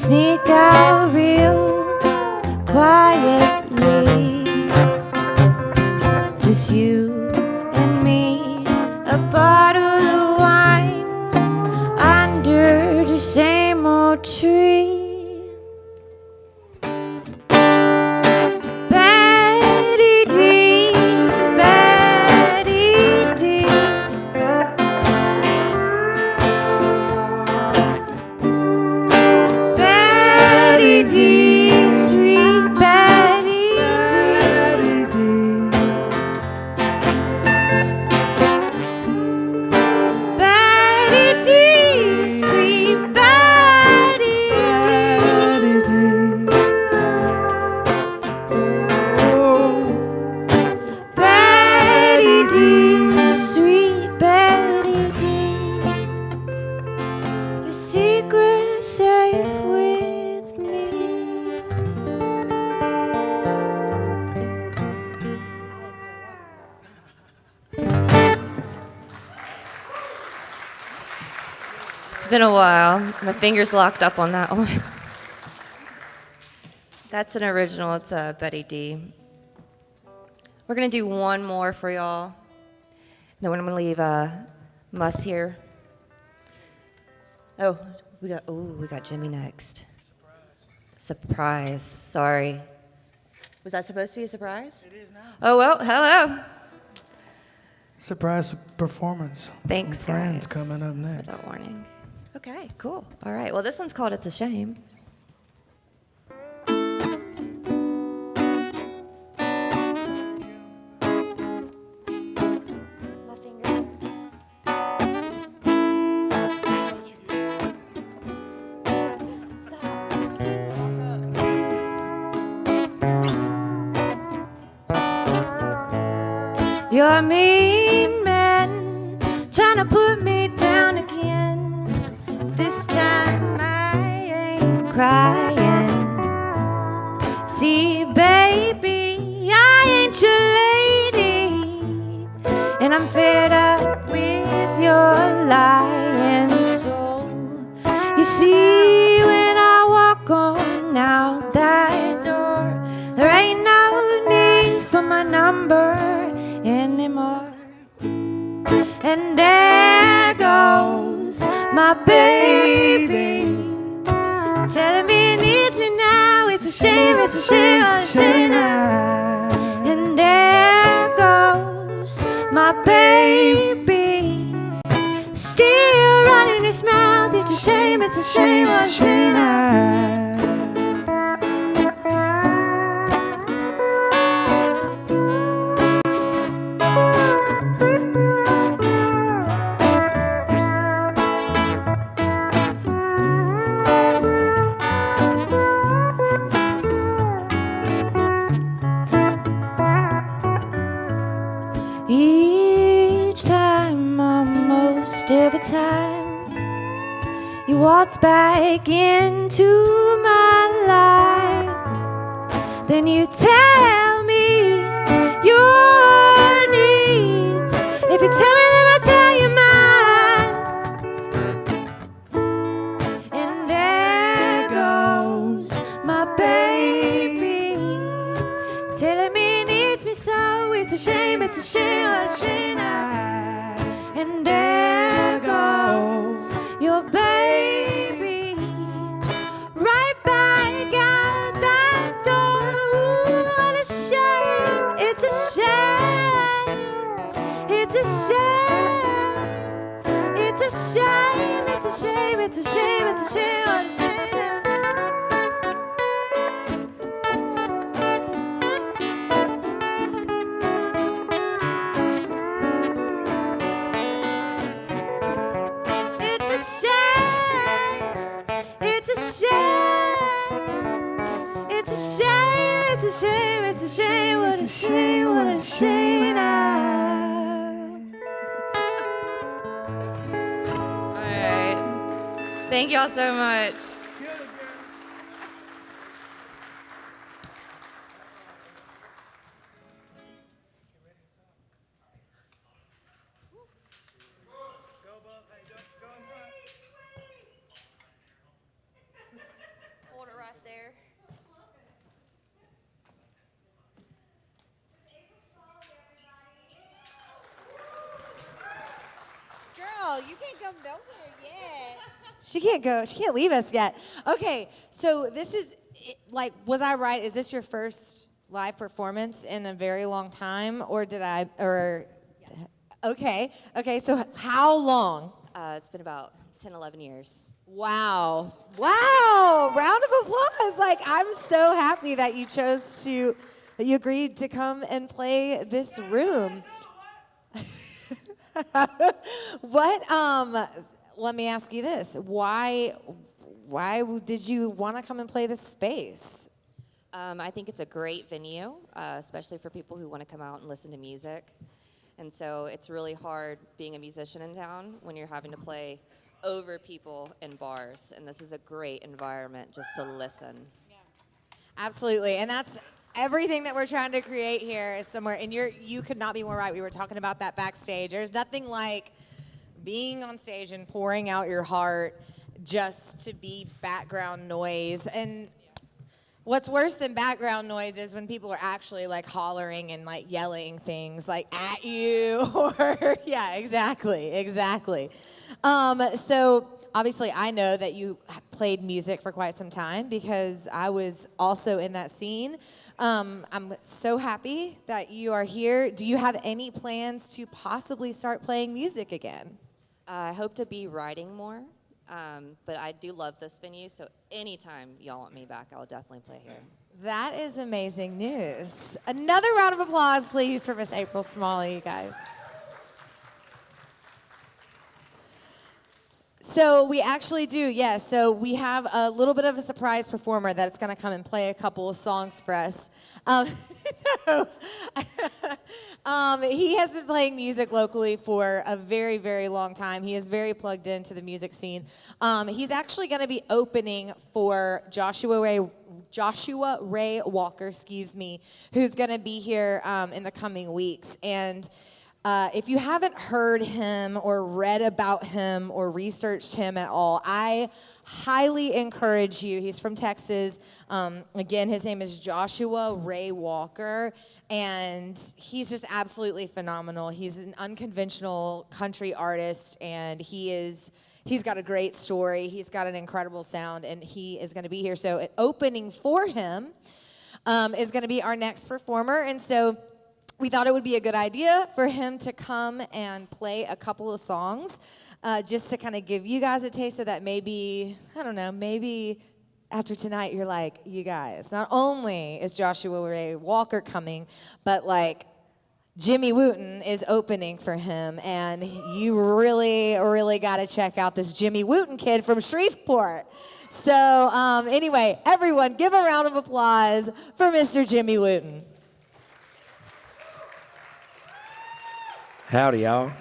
sneak out real quietly. Just you and me, a bottle of wine under the same old tree. Betty D, Betty D. Betty D, sweet Betty D. Betty D, sweet Betty D. Betty D, sweet Betty D. Your secret's safe with me. It's been a while. My fingers locked up on that one. That's an original. It's Betty D. We're gonna do one more for y'all. Then I'm gonna leave Muss here. Oh, we got Jimmy next. Surprise. Sorry. Was that supposed to be a surprise? It is now. Oh well. Hello. Surprise performance. Thanks, Some friends guys, coming up for next. that warning. Okay, cool. All right. Well, this one's called "It's a Shame." My fingers. You're a mean man, trying to put me down again. This time I ain't crying. See, baby, I ain't your lady, and I'm fed up with your lying soul. You see, when I walk on out that door, there ain't no need for my number anymore. And there goes my baby, telling me he needs me now. It's a shame, it's a shame, what a shame now. And there goes my baby, still running his mouth. It's a shame, what a shame now. Each time, almost every time, you waltz back into my life, then you tell me your needs. If you tell me them, I'll tell you mine. And there goes my baby, telling me he needs me so. It's a shame, what a shame now. And there goes your baby, right back out that door. Ooh, what a shame, it's a shame, it's a shame, it's a shame, it's a shame, it's a shame, it's a shame, what a shame now. It's a shame, it's a shame, what a shame, what a shame now. All right. Thank y'all so much. can't come nowhere yet. She can't go. She can't leave us yet. Okay, so this is like, was I right? Is this your first live performance in a very long time, or did I? Or okay. So how long? It's been about 10, 11 years. Wow. Round of applause. Like, I'm so happy that you agreed to come and play this room. Let me ask you this. Why did you want to come and play this space? I think it's a great venue, especially for people who want to come out and listen to music. And so it's really hard being a musician in town when you're having to play over people in bars. And this is a great environment just to listen. Yeah. Absolutely. And that's everything that we're trying to create here is somewhere. And you could not be more right. We were talking about that backstage. There's nothing like being on stage and pouring out your heart just to be background noise. And what's worse than background noise is when people are actually like hollering and like yelling things like at you or yeah, exactly. So obviously I know that you played music for quite some time because I was also in that scene. I'm so happy that you are here. Do you have any plans to possibly start playing music again? I hope to be writing more. But I do love this venue, so anytime y'all want me back, I'll definitely play here. That is amazing news. Another round of applause, please, for Miss April Smalley, you guys. So we actually do, yes. So we have a little bit of a surprise performer that's going to come and play a couple of songs for us. He has been playing music locally for a very, very long time. He is very plugged into the music scene. He's actually going to be opening for Joshua Ray Walker, who's going to be here in the coming weeks. And if you haven't heard him or read about him or researched him at all, I highly encourage you. He's from Texas. Again, his name is Joshua Ray Walker, and he's just absolutely phenomenal. He's an unconventional country artist, and he's got a great story. He's got an incredible sound, and he is going to be here. So opening for him is going to be our next performer, and so we thought it would be a good idea for him to come and play a couple of songs just to kind of give you guys a taste of that. Maybe, I don't know, maybe after tonight you're like, you guys, not only is Joshua Ray Walker coming, but like Jimmy Wooten is opening for him, and you really, really got to check out this Jimmy Wooten kid from Shreveport. So anyway, everyone give a round of applause for Mr. Jimmy Wooten. Howdy, y'all.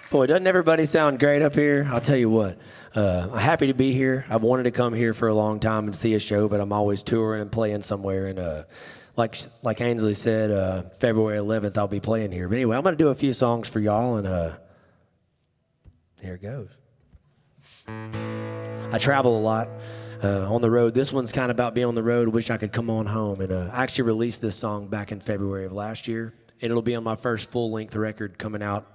Boy, doesn't everybody sound great up here? I'll tell you what. I'm happy to be here. I've wanted to come here for a long time and see a show, but I'm always touring and playing somewhere. And like Ainsley said, February 11th, I'll be playing here. But anyway, I'm going to do a few songs for y'all, and here it goes. I travel a lot on the road. This one's kind of about being on the road. Wish I could come on home. And I actually released this song back in February of last year. And it'll be on my first full-length record coming out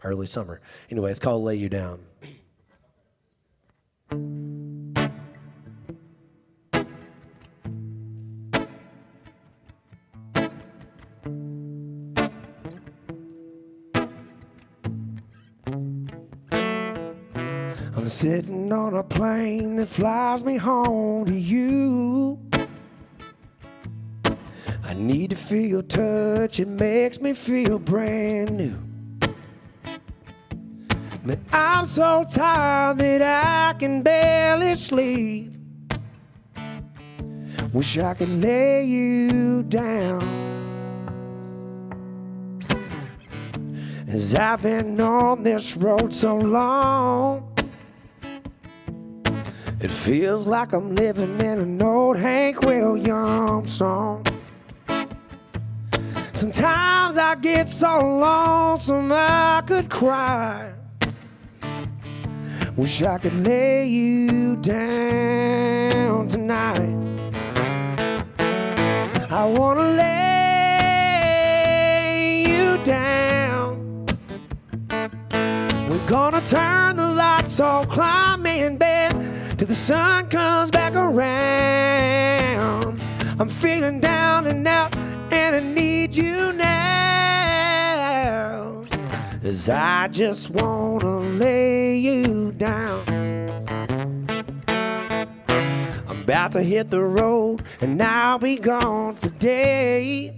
early summer. Anyway, it's called Lay You Down. I'm sitting on a plane that flies me home to you. I need to feel your touch, it makes me feel brand new. But I'm so tired that I can barely sleep. Wish I could lay you down. As I've been on this road so long, it feels like I'm living in an old Hank Williams song. Sometimes I get so lonesome I could cry. Wish I could lay you down tonight. I wanna lay you down We're gonna turn the lights off, climb in bed till the sun comes back around. I'm feeling down and out, and I need you now. 'Cause I just wanna lay you down. I'm about to hit the road, and I'll be gone for days.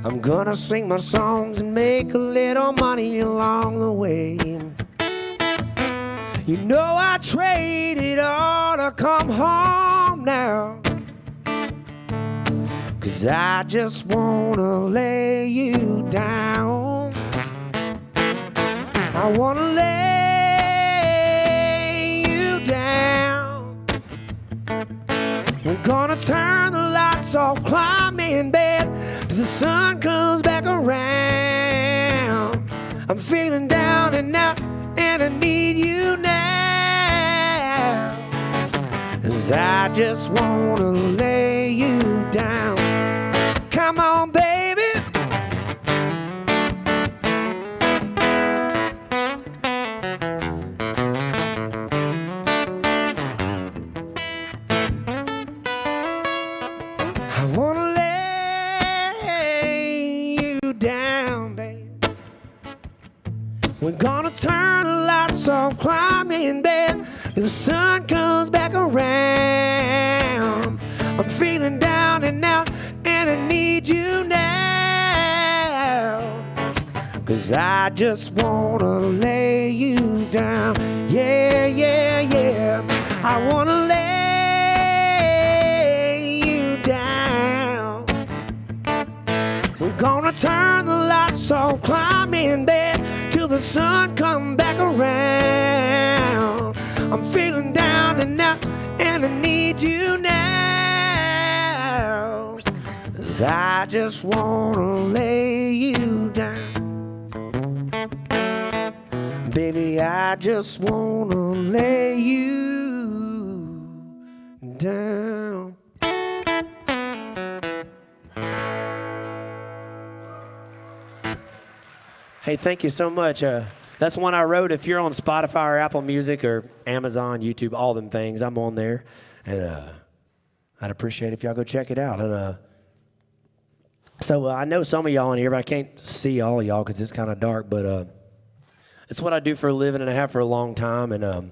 I'm gonna sing my songs and make a little money along the way. You know I traded all to come home now. 'Cause I just wanna lay you down. I wanna lay you down. We're gonna turn the lights off, climb in bed till the sun comes back around. I'm feeling down and out, and I need you now. 'Cause I just wanna lay you down. Come on, baby. I wanna lay you down, baby. We're gonna turn the lights off, climb in bed till the sun comes back around. I'm feeling down and out, and I need you now. 'Cause I just wanna lay you down. Yeah, yeah, yeah. I wanna lay you down. We're gonna turn the lights off, climb in bed till the sun come back around. I'm feeling down and out, and I need you now. 'Cause I just wanna lay you down. Baby, I just wanna lay you down. Hey, thank you so much. That's one I wrote. If you're on Spotify or Apple Music or Amazon, YouTube, all them things, I'm on there. And I'd appreciate it if y'all go check it out. And so I know some of y'all in here, but I can't see all of y'all because it's kind of dark. But it's what I do for a living, and I have for a long time. And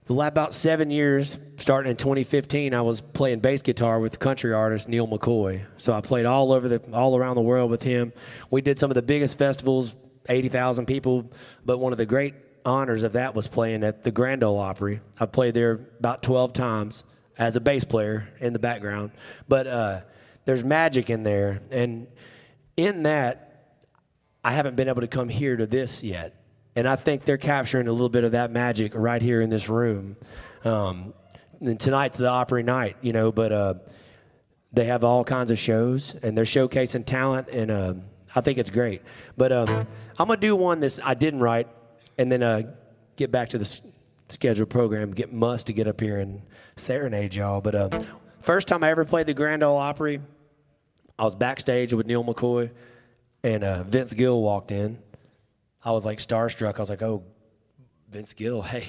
about 7 years, starting in 2015, I was playing bass guitar with country artist Neil McCoy. So I played all around the world with him. We did some of the biggest festivals, 80,000 people. But one of the great honors of that was playing at the Grand Ole Opry. I played there about 12 times as a bass player in the background. But there's magic in there, and in that, I haven't been able to come here to this yet. And I think they're capturing a little bit of that magic right here in this room. And tonight's the Opry night, you know, but they have all kinds of shows, and they're showcasing talent, and I think it's great. But I'm going to do one that I didn't write, and then get back to the scheduled program, get Must to get up here and serenade y'all. But first time I ever played the Grand Ole Opry, I was backstage with Neil McCoy, and Vince Gill walked in. I was like starstruck. I was like, oh, Vince Gill, hey.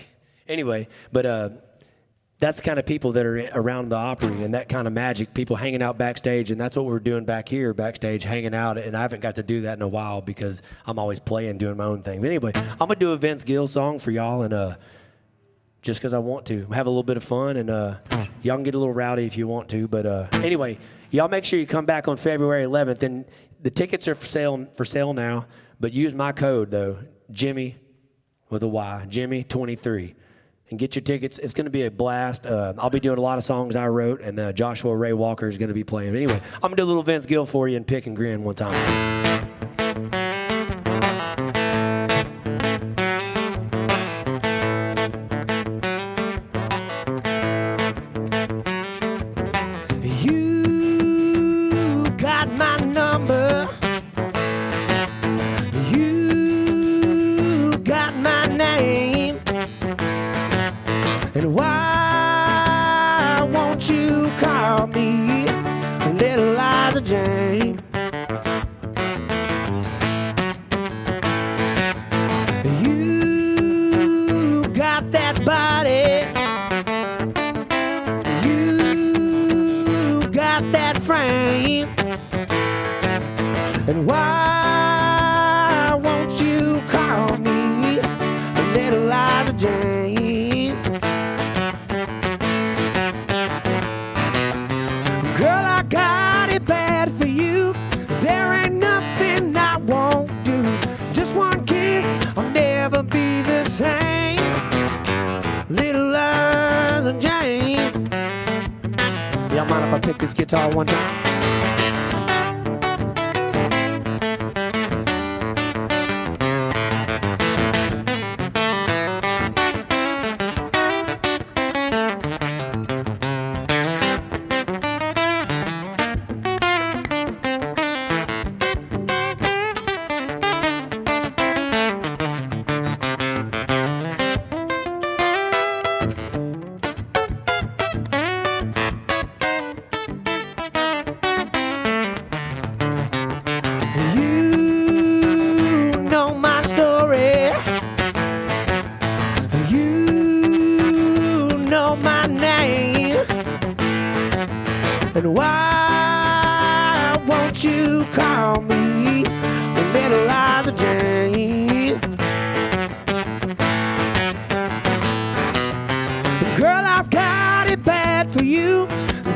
Anyway, but that's the kind of people that are around the Opry and that kind of magic, people hanging out backstage, and that's what we're doing back here, backstage, hanging out, and I haven't got to do that in a while because I'm always playing, doing my own thing. But anyway, I'm going to do a Vince Gill song for y'all, and just because I want to. Have a little bit of fun, and y'all can get a little rowdy if you want to, but anyway, y'all make sure you come back on February 11th, and the tickets are for sale now, but use my code, though, Jimmy, with a Y, Jimmy23. And get your tickets. It's going to be a blast. I'll be doing a lot of songs I wrote, and Joshua Ray Walker is going to be playing. But anyway, I'm going to do a little Vince Gill for you and pick and grin one time. You got my number. You got my name. And why won't you call me Little Liza Jane? body. You got that frame. And why won't you call me Little Liza Jane? Girl, I got it bad for you. There ain't nothing I won't do. Just one kiss, I'll never be the same. Little Liza Jane. Y'all mind if I pick this guitar one time? You know my story. You know my name. And why won't you call me Little Liza Jane? Girl, I've got it bad for you.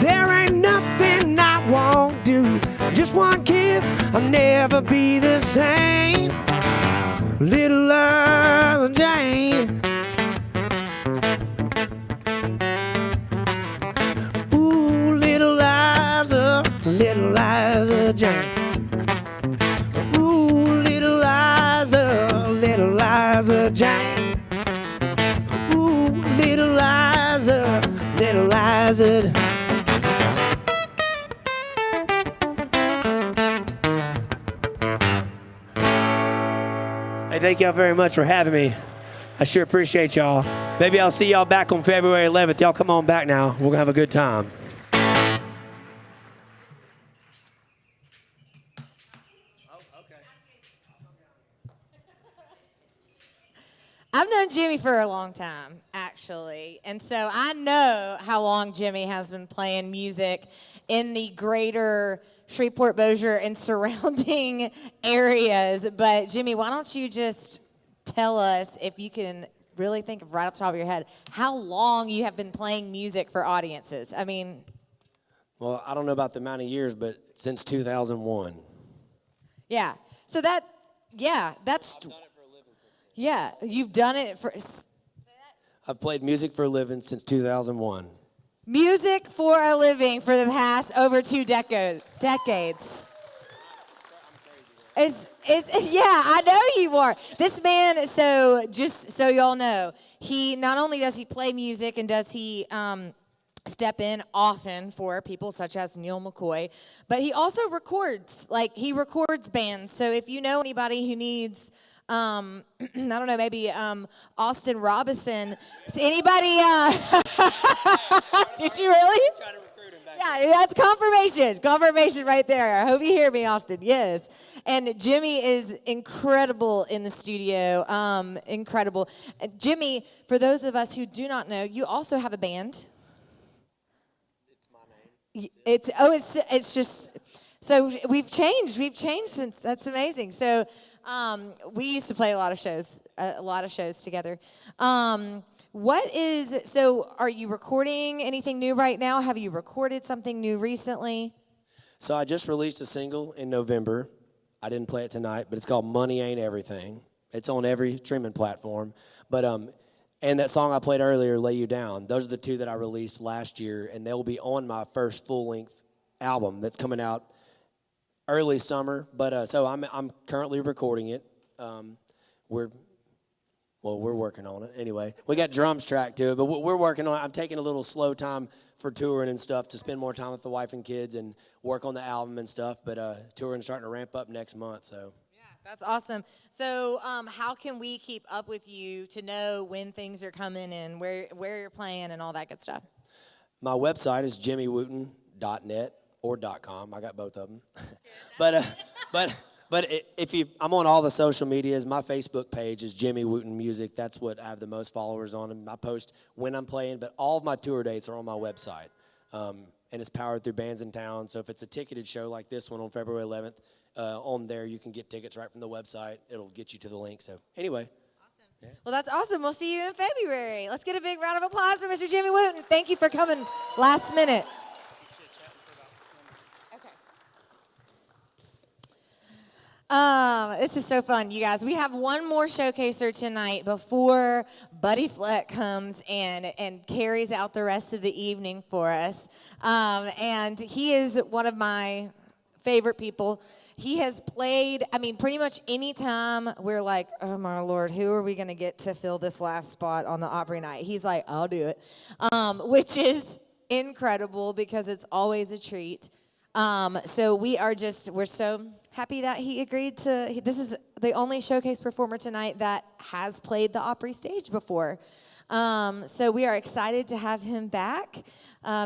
There ain't nothing I won't do. Just one kiss, I'll never be the same. Little Liza Jane. Ooh, Little Liza Jane. Ooh, Little Liza Jane. Ooh, Little Liza. Hey, thank y'all very much for having me. I sure appreciate y'all. Maybe I'll see y'all back on February 11th. Y'all come on back now. We're gonna have a good time. I've known Jimmy for a long time, actually. And so I know how long Jimmy has been playing music in the greater Shreveport, Bossier, and surrounding areas. But Jimmy, why don't you just tell us, if you can really think of right off the top of your head, how long you have been playing music for audiences? I mean, Well, I don't know about the amount of years, but since 2001. yeah. So that, yeah, that's, yeah, you've done it for, I've played music for a living since 2001. music for a living for the past over 2 decades. It's yeah, I know you are. This man, so just so y'all know, he not only does he play music and does he step in often for people such as Neil McCoy, but he also records. Like, he records bands. So if you know anybody who needs I don't know, maybe Austin Robinson. Anybody? Did she really? Try to recruit him back. Yeah, that's confirmation. Confirmation right there. I hope you hear me, Austin. Yes. And Jimmy is incredible in the studio. Incredible. Jimmy, for those of us who do not know, you also have a band. It's my name. It's just, so we've changed since. That's amazing. So we used to play a lot of shows together. So are you recording anything new right now? Have you recorded something new recently? So I just released a single in November. I didn't play it tonight, but it's called Money Ain't Everything. It's on every streaming platform. But and that song I played earlier, Lay You Down, those are the two that I released last year, and they'll be on my first full-length album that's coming out early summer. But so I'm currently recording it. We're working on it. Anyway, we got drums tracked to it, but we're working on it. I'm taking a little slow time for touring and stuff to spend more time with the wife and kids and work on the album and stuff. But touring starting to ramp up next month, so. Yeah, that's awesome. So how can we keep up with you to know when things are coming and where you're playing and all that good stuff? My website is jimmywooten.net or .com. I got both of them. but But I'm on all the social medias. My Facebook page is Jimmy Wooten Music. That's what I have the most followers on. And I post when I'm playing, but all of my tour dates are on my website. And it's powered through Bands in Town. So if it's a ticketed show like this one on February 11th, on there you can get tickets right from the website. It'll get you to the link. So anyway. Well, that's awesome. We'll see you in February. Let's get a big round of applause for Mr. Jimmy Wooten. Thank you for coming last minute. This is so fun, you guys. We have one more showcaser tonight before Buddy Fleck comes and carries out the rest of the evening for us. And he is one of my favorite people. He has played, pretty much any time we're like, oh my Lord, who are we going to get to fill this last spot on the Opry night? He's like, I'll do it, which is incredible because it's always a treat. So we're so happy that he agreed to, this is the only showcase performer tonight that has played the Opry stage before. So we are excited to have him back.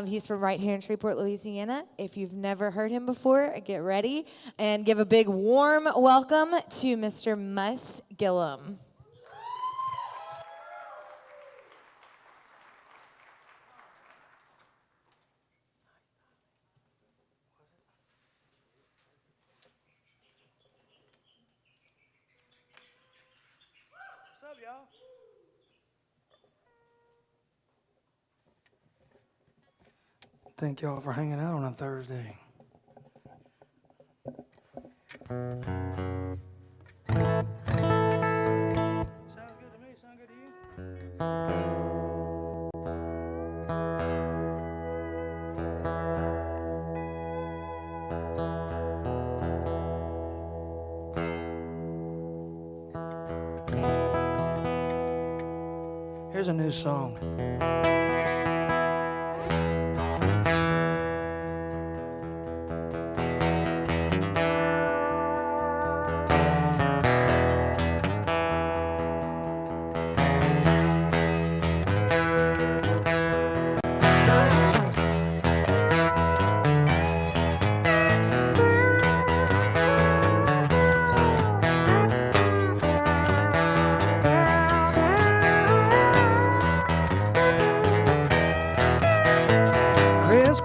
He's from right here in Shreveport, Louisiana. If you've never heard him before, get ready and give a big warm welcome to Mr. Mus Gillum. What's up, y'all? Thank y'all for hanging out on a Thursday. Sounds good to me. Sound good to you? Here's a new song.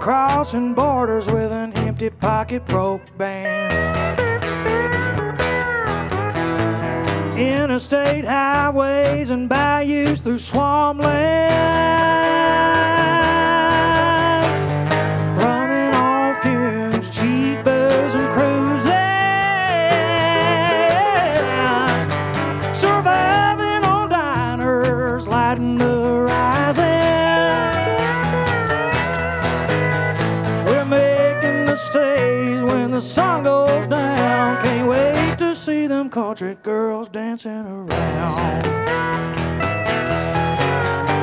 Crossing borders with an empty pocket broke band. Interstate highways and bayous through swampland. Running on fumes, cheap booze and cruising. Surviving on diners, lighting the horizon. Stays when the sun goes down. Can't wait to see them country girls dancing around.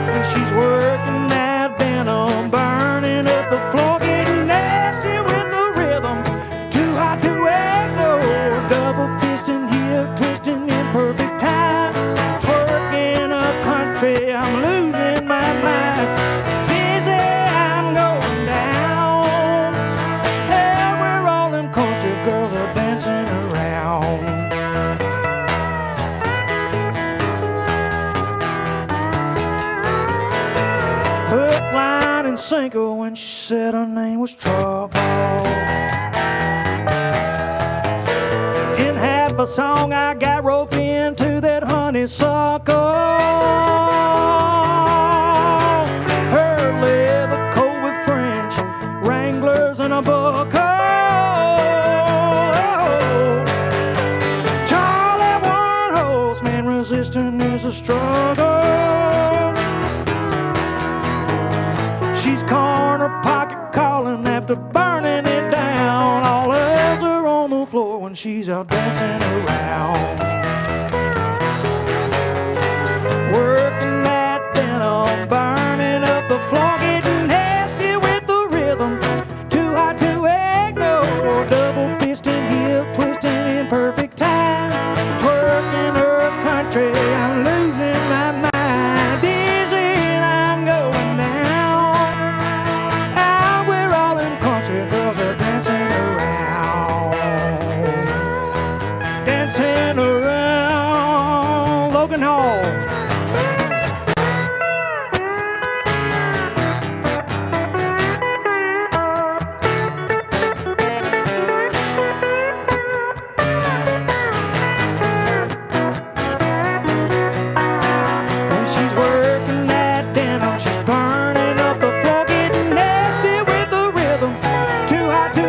And she's working that denim, burning up the floor, getting nasty with the rhythm. Too hot to ignore, double fisting, hip twisting in perfect time. Twerking up country, I'm losing my mind. Busy, I'm going down. Country girls are dancing around. Hook, line, and sinker when she said her name was Trouble. In half a song I got roped into that honeysuckle. Her leather coat with French Wranglers and a buckle. Resisting is a struggle. She's corner pocket calling after burning it down. All else are on the floor when she's out dancing around. Working that denim, burning up the floor, getting nasty with the rhythm. Too hot to ignore, double fisting, hip twisting in perfect time. Twerking her country, I'm losing my mind. Dizzy and I'm going down. Ah, we're all in country, girls are dancing around. smoking hall. When she's working that denim, she's burning up the floor, getting nasty with the rhythm. Too hot to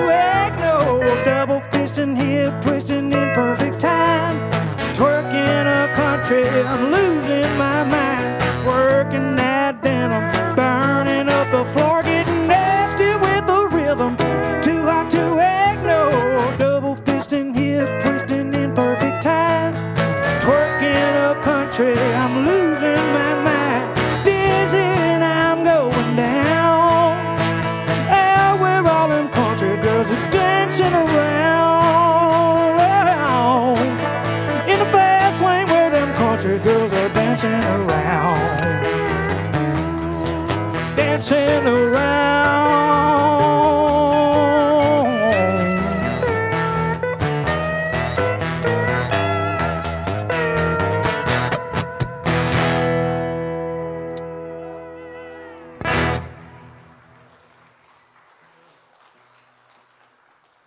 ignore, double fisting, hip twisting in perfect time. Twerking a country, I'm losing my mind. Working that denim, burning up the floor, getting nasty with the rhythm. Too hot to ignore, double fisting, hip twisting in perfect time. Twerking a country, I'm losing my mind. Dizzy and I'm going down. Yeah, where all them country girls are dancing around. In the fast lane where them country girls are dancing around. Dancing around.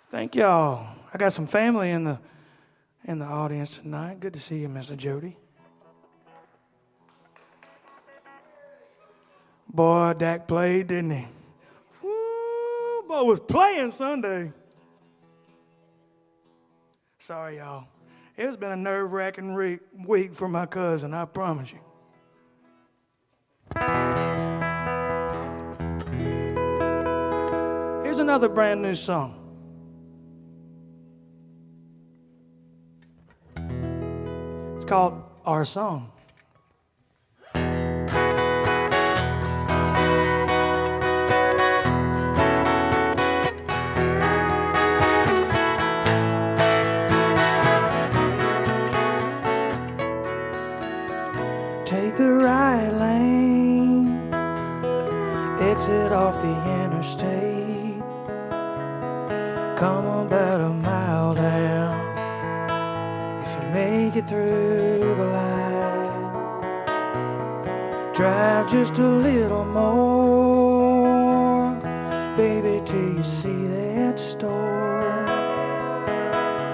Thank y'all. I got some family in the audience tonight. Good to see you, Mr. Jody. Boy, Dak played, didn't he? Woo, boy was playing Sunday. Sorry, y'all. It's been a nerve-wracking week for my cousin, I promise you. Here's another brand new song. It's called Our Song. Take the right lane, exit off the interstate. Come about a mile down. If you make it through the light, drive just a little more, baby, till you see that store,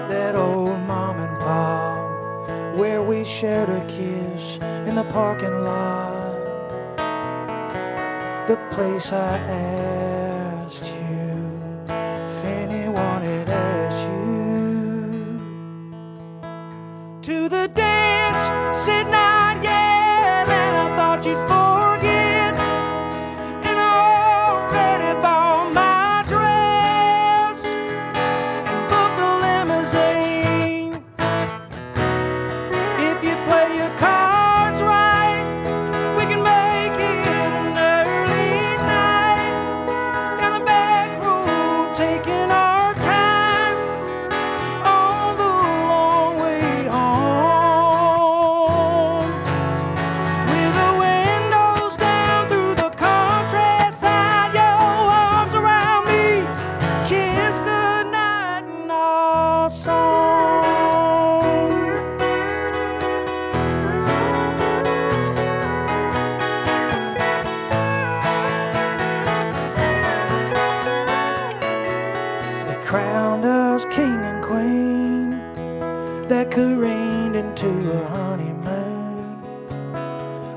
that old mom and pop where we shared a kiss in the parking lot, the place I asked you if anyone had asked you to the dance, said not yet, and I thought you'd forget, and I already bought my dress and booked a limousine. If you play your cards right, we can make it an early night, down the back road, taking our time on the long way home. With the windows down through the countryside, your arms around me, kiss goodnight and our song. They crowned us king and queen that careened into a honeymoon.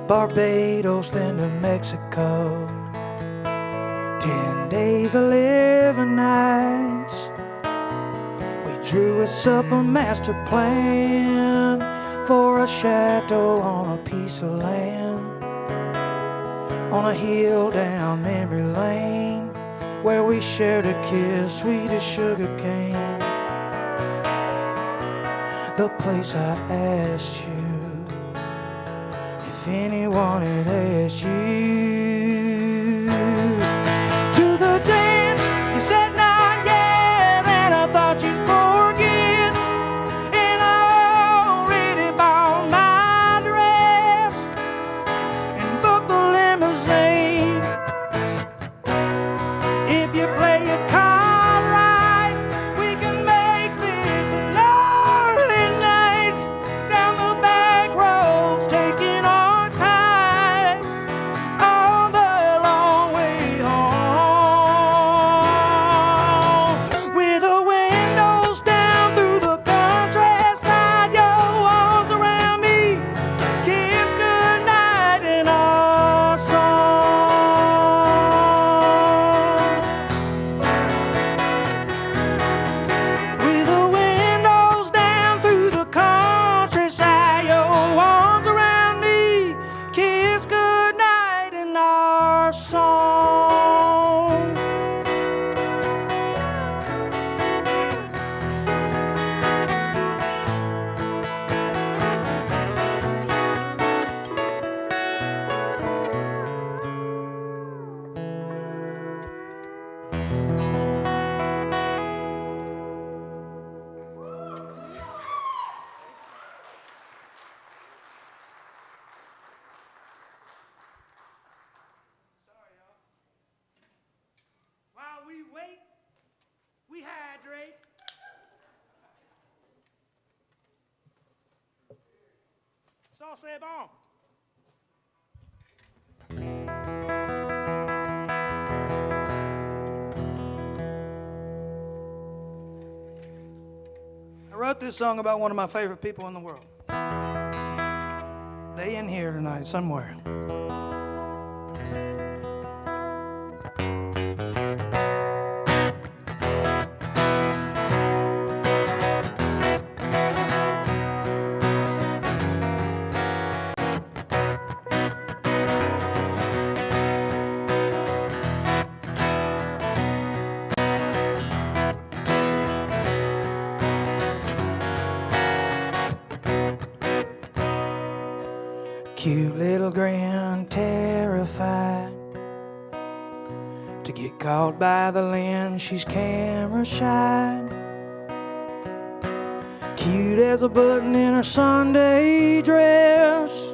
Barbados, then to Mexico. 10 days, 11 nights. We drew us up a master plan for a chateau on a piece of land, on a hill down memory lane, where we shared a kiss sweet as sugar cane. The place I asked you if anyone had asked you to the dance, you said not yet, and I thought you'd forget, and I already bought my dress and booked the limousine. If you play your card right, we can make this an early night, down the back road, Ça, c'est bon. I wrote this song about one of my favorite people in the world. They in here tonight somewhere. Cute little grin, terrified to get caught by the lens. She's camera shy, cute as a button in her Sunday dress,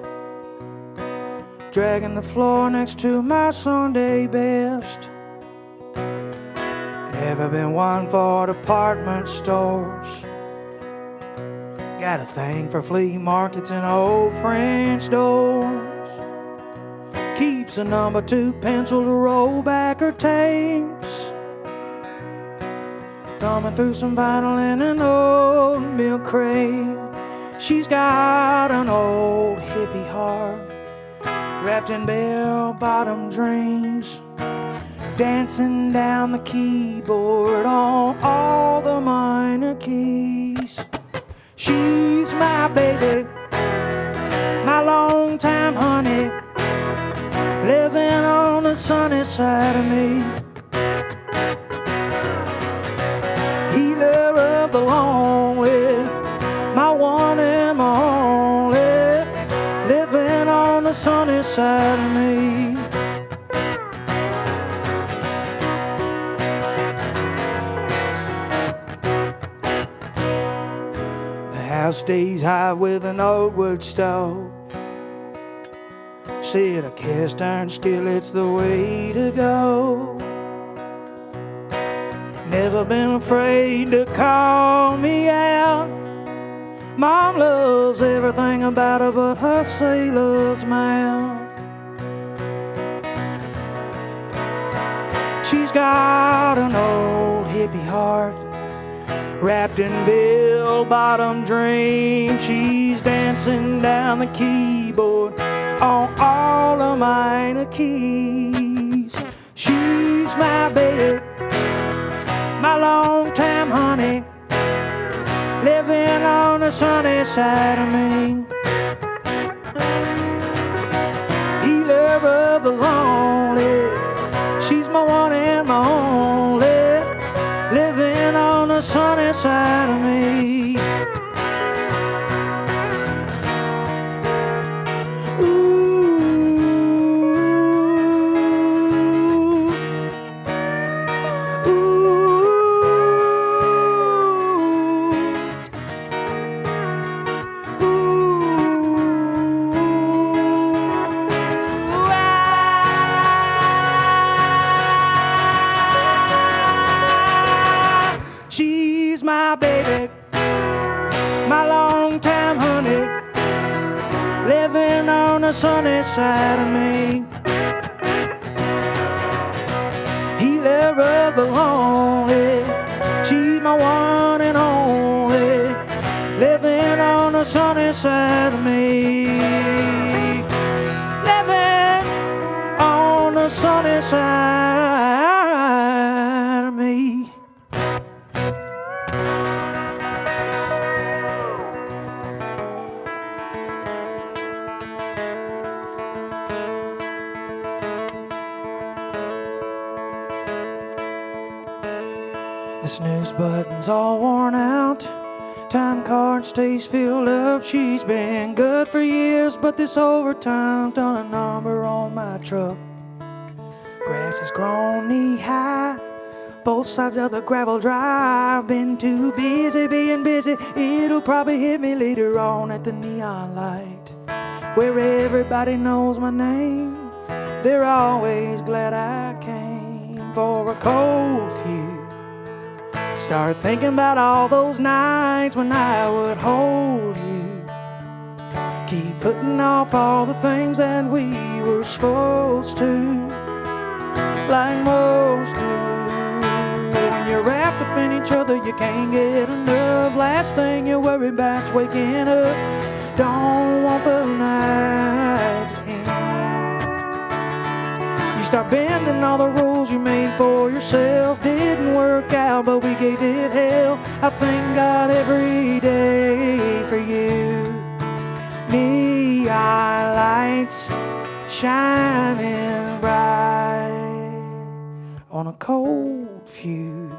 dragging the floor next to my Sunday best. Never been one for department stores. Got a thing for flea markets and old French doors. Keeps a number 2 pencil to roll back her tapes. Thumbing through some vinyl in an old milk crate. She's got an old hippie heart wrapped in bell-bottom dreams, dancing down the keyboard on all the minor keys. She's my baby, my long-time honey, living on the sunny side of me. Healer of the lonely, my one and my only, living on the sunny side of me. House stays high with an old wood stove. Said a cast iron skillet's the way to go. Never been afraid to call me out. Mom loves everything about her but her sailor's mouth. She's got an old hippie heart wrapped in bell-bottom dreams. She's dancing down the keyboard on all the minor keys. She's my baby, my long-time honey, living on the sunny side of me. Healer of the lonely, she's my one and my only, living on the sunny side of me. She's my baby, my long-time honey, living on the sunny side of me. Healer of the lonely, she's my one and only, living on the sunny side of me. Living on the sunny side of me. The snooze button's all worn out, time card stays filled up. She's been good for years, but this overtime done a number on my truck. Grass has grown knee-high, both sides of the gravel drive. Been too busy being busy, it'll probably hit me later on at the neon light, where everybody knows my name. They're always glad I came for a cold few. Start thinking about all those nights when I would hold you, Keep putting off all the things that we were supposed to, like most do. When you're wrapped up in each other, you can't get enough. Last thing you worry about's waking up. Don't want the night to end. You start bending all the rules you made for yourself. Didn't work out, but we gave it hell. I thank God every day for you. Neon lights shining bright on a cold fuse.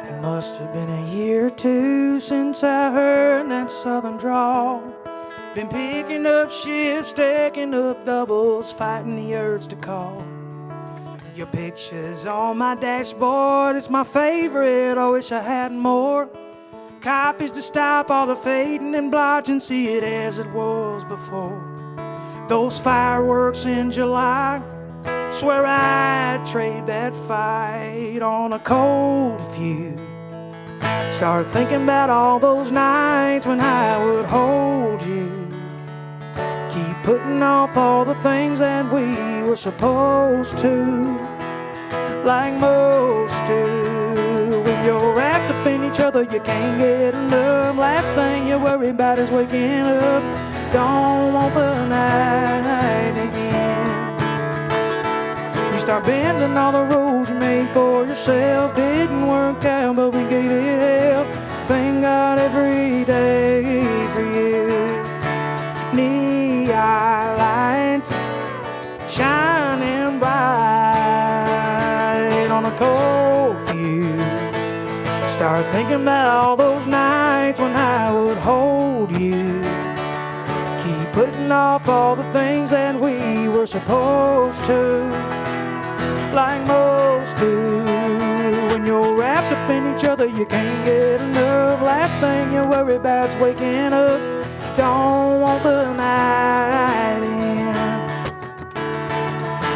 It must have been a year or two since I heard that southern drawl. Been picking up shifts, stacking up doubles, fighting the urge to call. Your picture's on my dashboard, it's my favorite, I wish I had more. Copies to stop all the fading and blotch and see it as it was before. Those fireworks in July, swear I'd trade that fight on a cold fuse. Start thinking about all those nights when I would hold you. Keep putting off all the things that we were supposed to, like most do. When you're wrapped up in each other, you can't get enough. Last thing you worry about is waking up. Don't want the night again. You start bending all the rules you made for yourself. Didn't work out, but we gave it hell. Thank God every day for you. Neon lights shining bright on a cold fuse. Start thinking about all those nights when I would hold you. Keep putting off all the things that we were supposed to, like most do. When you're wrapped up in each other, you can't get enough. Last thing you worry about's waking up. Don't want the night in.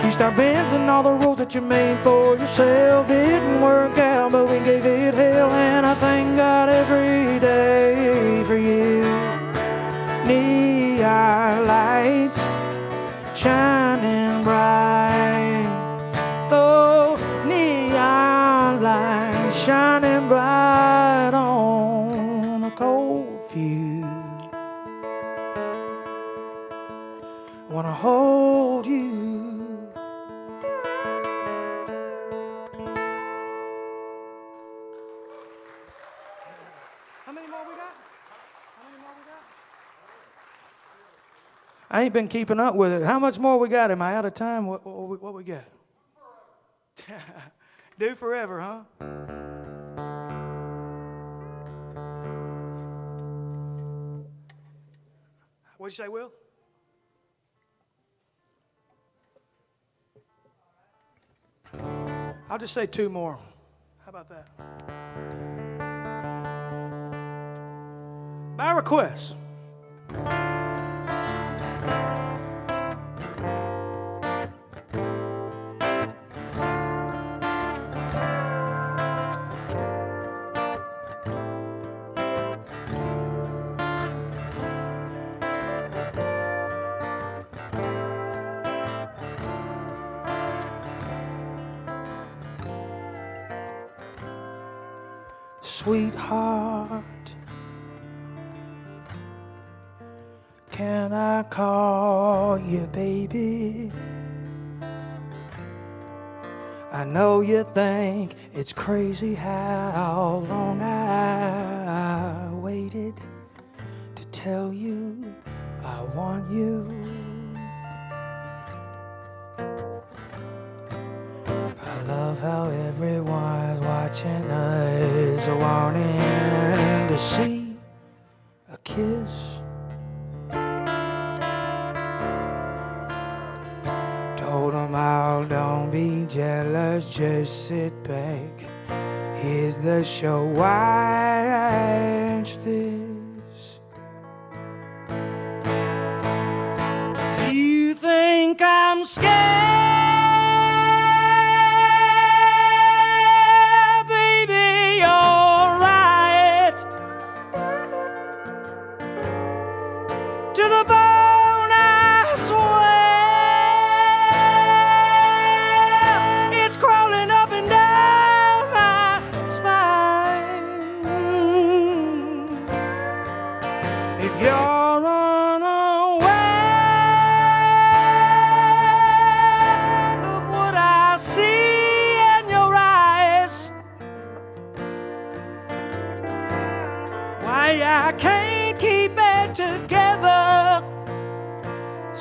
You start bending all the rules that you made for yourself. Didn't work out, but we gave it hell. And I thank God every day for you. Neon lights shining bright. Those neon lights shining bright on a cold fuse. I wanna hold you. How many more we got? I ain't been keeping up with it. How much more we got? Am I out of time? What we got? Do forever, huh? What'd you say, Will? I'll just say two more. How about that? By request. Sweetheart, can I call you baby? I know you think it's crazy how long I waited to tell you I want you. I love how everyone's watching us, wanting to see a kiss. Told them all, don't be jealous, just sit back. Here's the show, watch this. If you think I'm scared,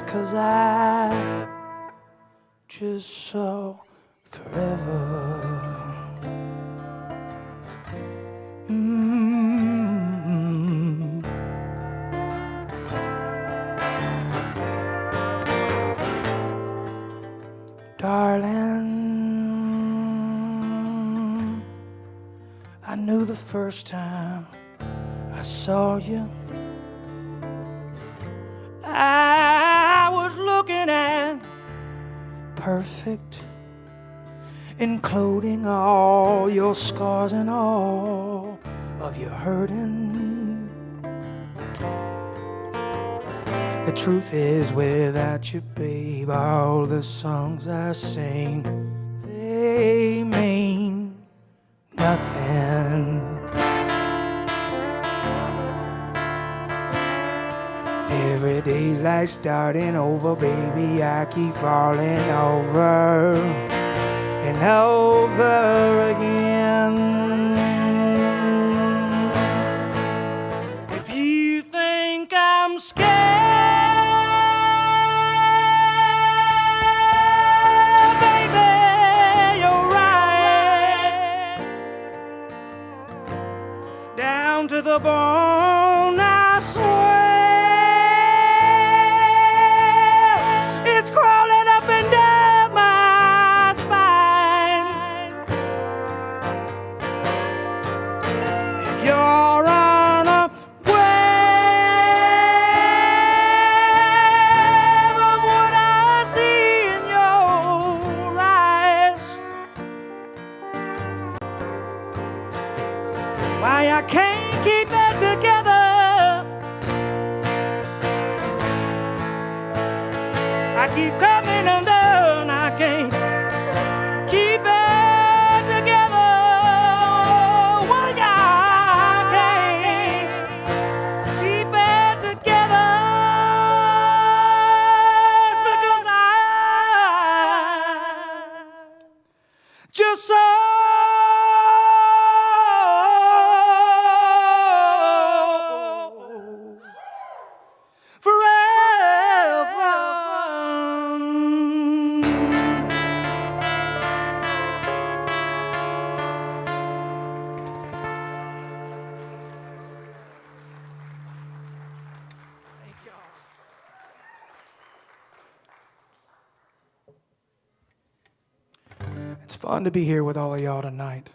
'cause I just saw forever. Mm. Darling, I knew the first time I saw you, I was looking at perfect, including all your scars and all of your hurting. The truth is, without you, babe, all the songs I sing, they mean nothing. Every day's like starting over, baby. I keep falling over and over again. If you think I'm scared, baby, you're right. Down to the bone, I swear. It's crawling up and down my spine. If you're unaware of what I see in your eyes, why I can't keep it together. I keep coming undone. I can't keep it together. Well, yeah, I can't keep it together. It's because I just saw It's fun to be here with all of y'all tonight.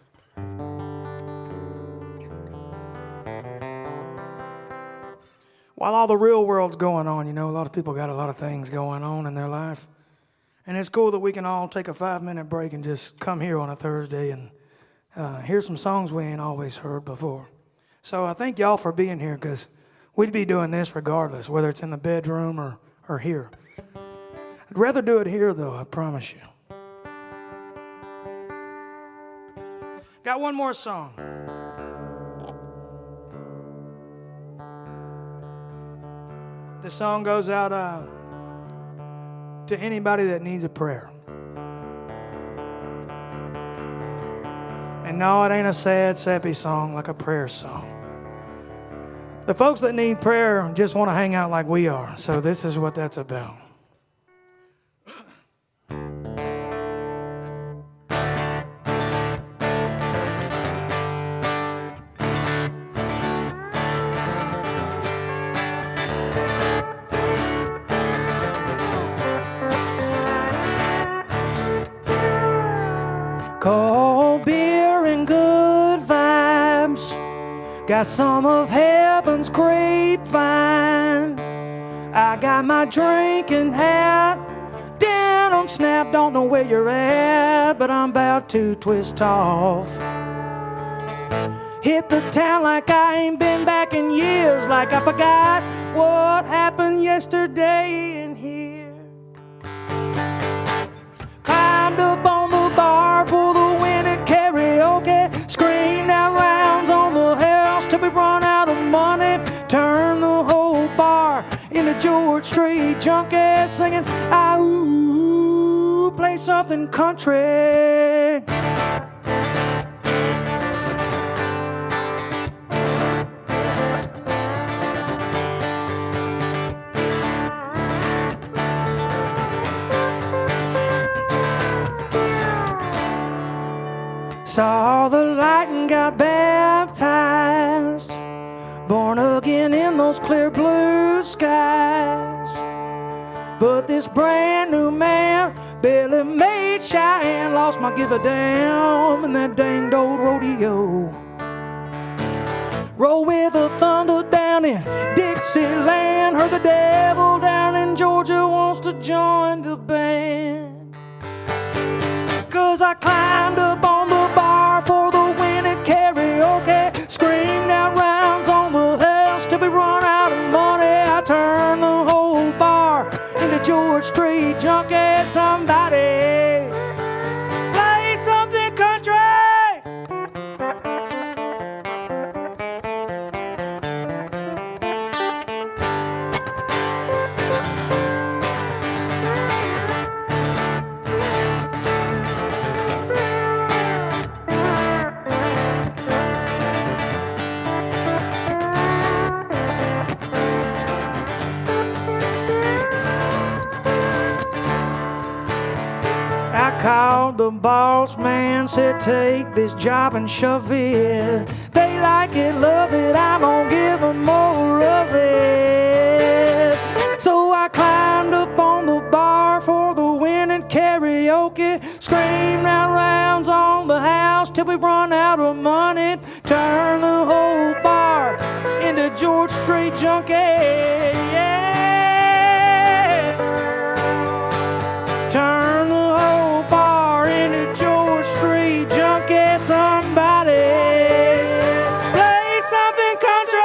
While all the real world's going on, you know, a lot of people got a lot of things going on in their life. And it's cool that we can all take a 5-minute break and just come here on a Thursday and hear some songs we ain't always heard before. So I thank y'all for being here, because we'd be doing this regardless, whether it's in the bedroom or here. I'd rather do it here, though, I promise you. Got one more song. This song goes out to anybody that needs a prayer. And no, it ain't a sad, sappy song like a prayer song. The folks that need prayer just want to hang out like we are, so this is what that's about. Cold beer and good vibes, got some of heaven's grapevine. I got my drinking hat, denim snap, don't know where you're at, but I'm about to twist off. Hit the town like I ain't been back in years, like I forgot what happened yesterday in here. Climbed up on the bar for the win at karaoke, screamed out rounds on the house till we run out of money. Turned the whole bar into George Street junkie, singing, ah, ooh, play something country. Saw the light and got baptized. Born again in those clear blue skies. But this brand new man barely made Cheyenne. Lost my give a damn in that danged old rodeo. Roll with the thunder down in Dixieland. Heard the devil down in Georgia wants to join the band. 'Cause I climbed up on the bar for the win at karaoke. Screamed out rounds on the house till we run out of money. I turned the whole bar into George Street junkie. Somebody play something country. Called the boss man, said take this job and shove it. They like it, love it, I'm gonna give them more of it. So I climbed up on the bar for the winning karaoke. Screamed out rounds on the house till we run out of money. Turn the whole bar into George Street junkie. Yeah. Turn the whole bar into George Street junkie. Somebody play something country.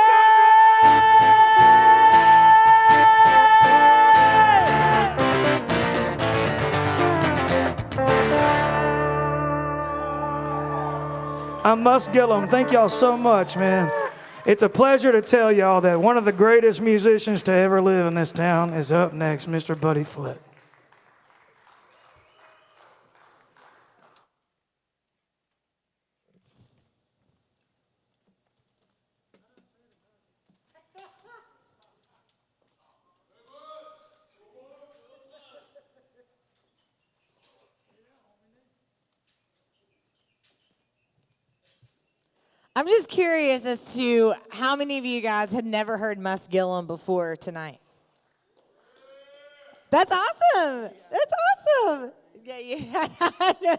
I'm Musgillum. Thank y'all so much, man. It's a pleasure to tell y'all that one of the greatest musicians to ever live in this town is up next, Mr. Buddy Flett. I'm just curious as to how many of you guys had never heard Musgillum before tonight. That's awesome. That's awesome. Yeah,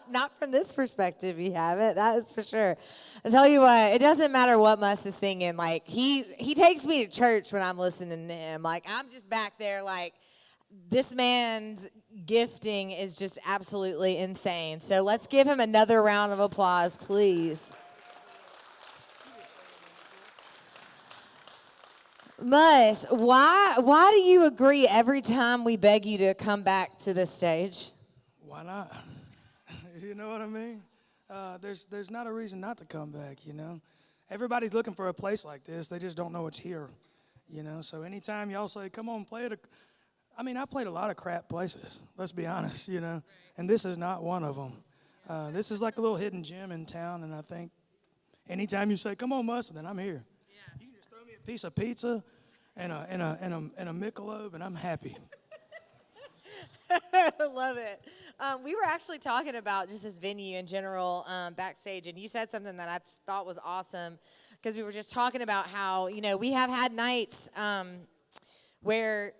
not from this perspective you haven't. That is for sure. I tell you what, it doesn't matter what Mus is singing. Like he takes me to church when I'm listening to him. Like I'm just back there like this man's gifting is just absolutely insane. So let's give him another round of applause, please. Mus, why do you agree every time we beg you to come back to this stage? Why not? You know what I mean? There's not a reason not to come back, you know? Everybody's looking for a place like this. They just don't know it's here, you know? So anytime y'all say, come on, play it. I mean, I've played a lot of crap places, let's be honest, you know? And this is not one of them. This is like a little hidden gem in town, and I think anytime you say, come on, Mus, then I'm here. You can just throw me a piece of pizza and a Michelob, and I'm happy. I love it. We were actually talking about just this venue in general backstage, and you said something that I thought was awesome because we were just talking about how, you know, we have had nights where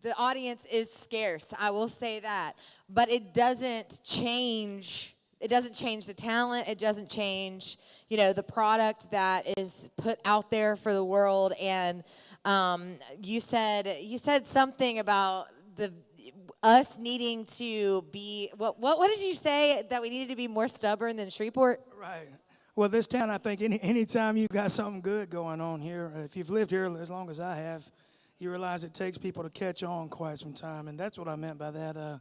the audience is scarce. I will say that. But it doesn't change. It doesn't change the talent. It doesn't change, you know, the product that is put out there for the world. And you said something about us needing to be, what did you say, that we needed to be more stubborn than Shreveport? Right. Well, this town, I think anytime you've got something good going on here, if you've lived here as long as I have, you realize it takes people to catch on quite some time. And that's what I meant by that.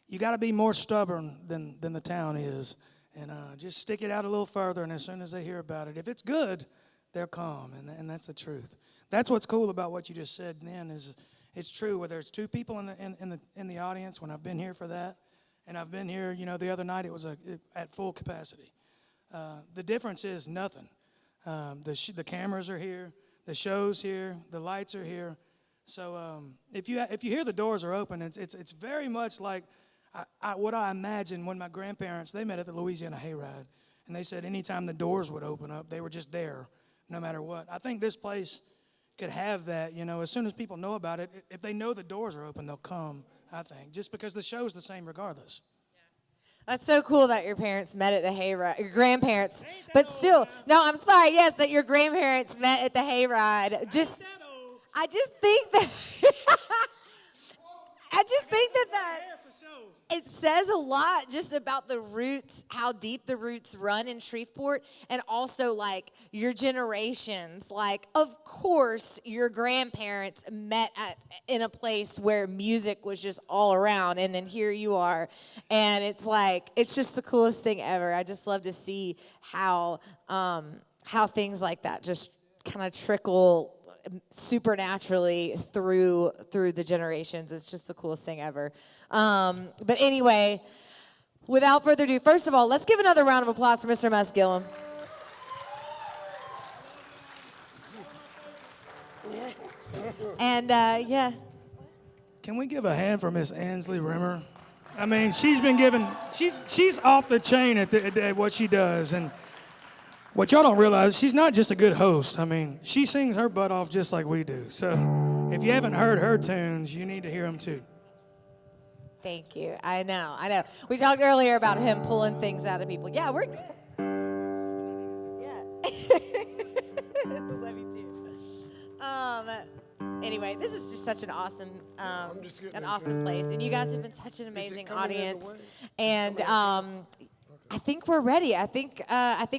You got to be more stubborn than the town is. And just stick it out a little further, and as soon as they hear about it, if it's good, they'll come. And that's the truth. That's what's cool about what you just said then is it's true. Whether it's two people in the audience, when I've been here for that, and I've been here, you know, the other night it was at full capacity. The difference is nothing. The cameras are here, the show's here, the lights are here. So if you hear the doors are open, it's very much like what I imagine when my grandparents, they met at the Louisiana Hayride, and they said anytime the doors would open up, they were just there, no matter what. I think this place could have that, you know, as soon as people know about it, if they know the doors are open, they'll come, I think, just because the show's the same regardless. That's so cool that your parents met at the hayride, your grandparents. But still, no, I'm sorry, yes, that your grandparents met at the hayride. I just think that, I just think that it says a lot just about the roots, how deep the roots run in Shreveport, and also like your generations. Like, of course, your grandparents met in a place where music was just all around, and then here you are, and it's like it's just the coolest thing ever. I just love to see how things like that just kind of trickle supernaturally through the generations. It's just the coolest thing ever. But anyway, without further ado, first of all, let's give another round of applause for Mr. Musgillum. And yeah. Can we give a hand for Miss Ansley Rimmer? I mean, she's been given, she's off the chain at what she does. And what y'all don't realize, she's not just a good host. I mean, she sings her butt off just like we do. So if you haven't heard her tunes, you need to hear them too. Thank you. I know. We talked earlier about him pulling things out of people. Yeah, we're good. Yeah. Love you too. Anyway, this is just such an awesome place, and you guys have been such an amazing audience. And I think we're ready. I think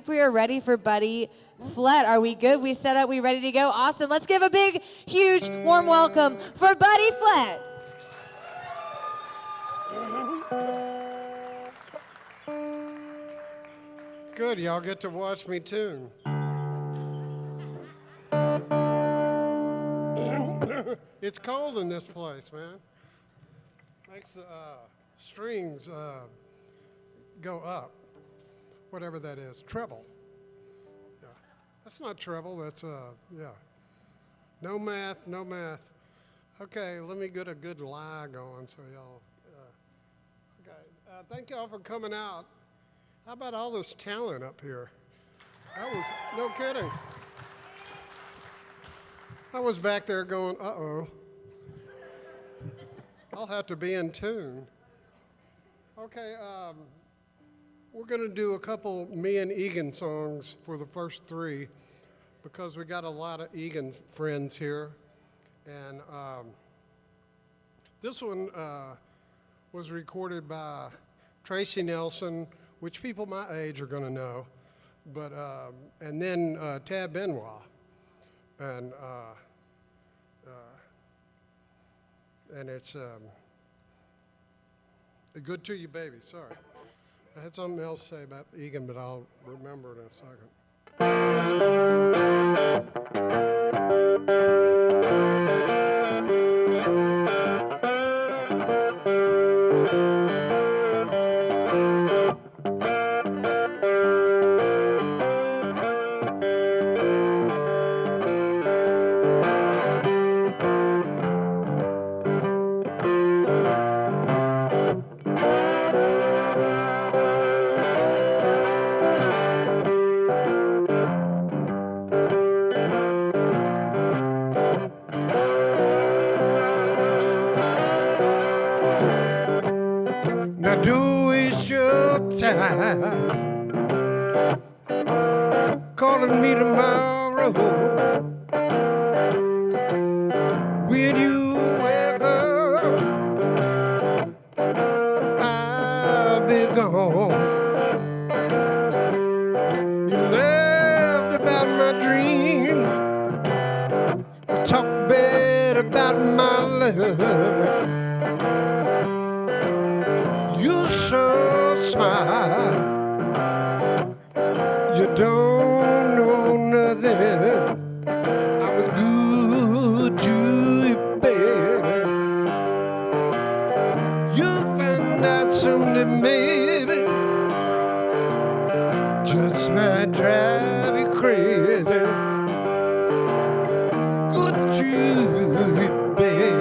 we are ready for Buddy Flett. Are we good? We set up. We ready to go? Awesome. Let's give a big, huge, warm welcome for Buddy Flett. Good. Y'all get to watch me tune. It's cold in this place, man. Makes the strings go up, whatever that is. Treble. Yeah. That's not treble, that's, yeah. No math, no math. Okay, let me get a good lie going so y'all, okay. Thank y'all for coming out. How about all this talent up here? That was, no kidding. I was back there going, uh-oh. I'll have to be in tune. Okay, we're going to do a couple me and Egan songs for the first three because we got a lot of Egan friends here. And this one was recorded by Tracy Nelson, which people my age are going to know, but and then Tab Benoit. And it's Good to You, Baby. Sorry. I had something else to say about Egan, but I'll remember it in a second. Now do waste your time calling me tomorrow when you wake up. I'll be gone. You laughed about my dream, talk bad about my love. You're so smart, you don't know nothing. I was good to you, baby. You'll find out someday, maybe. Just might drive you crazy. Good to you, baby.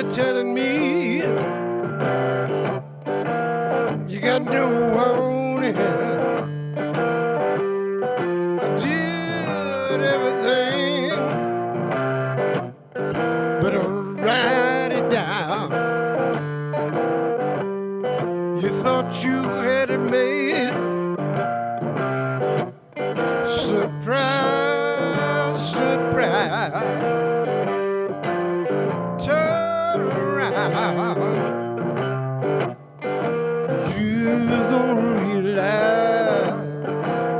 you're telling me you got no one here. I did everything but write it down. You thought you had it made. Surprise, surprise. Turn around. You're gonna realize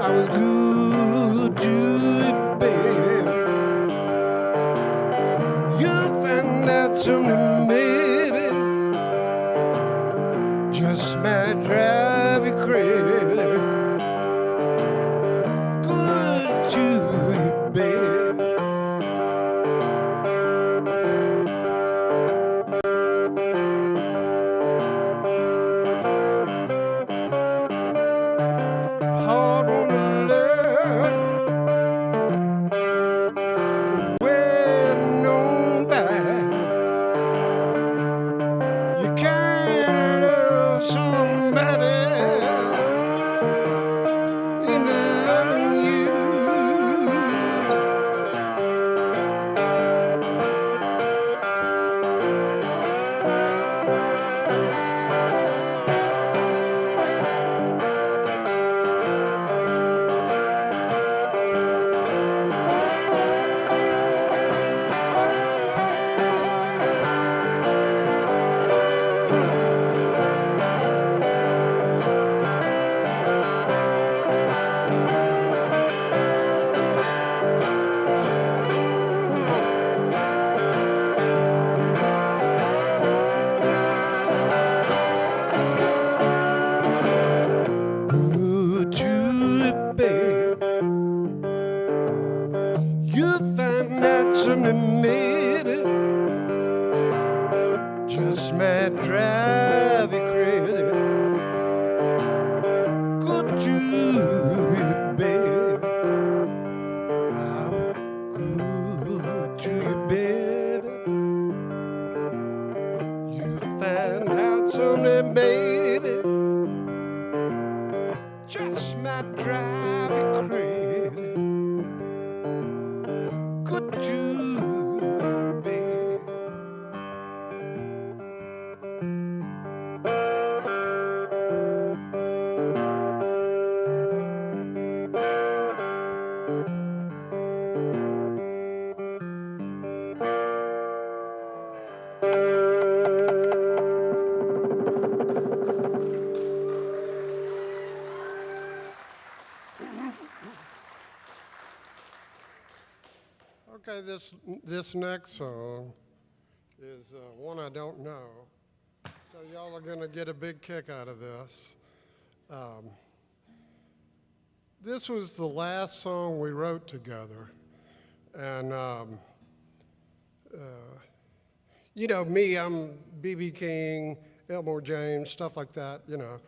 I was good to you, baby. You'll find out something, maybe, just might drive you crazy. Good to you, baby. Hard on the learn, well known fact. You can't love somebody into loving you. Good to you, babe. You'll find out something, maybe, just might drive you crazy. Good to you, babe. I'm good to you, baby. You find out something, baby, just might drive you crazy. Good to you, baby. Okay, this next song is one I don't know, so y'all are gonna get a big kick out of this. This was the last song we wrote together, and you know me, I'm B.B. King, Elmore James, stuff like that, you know,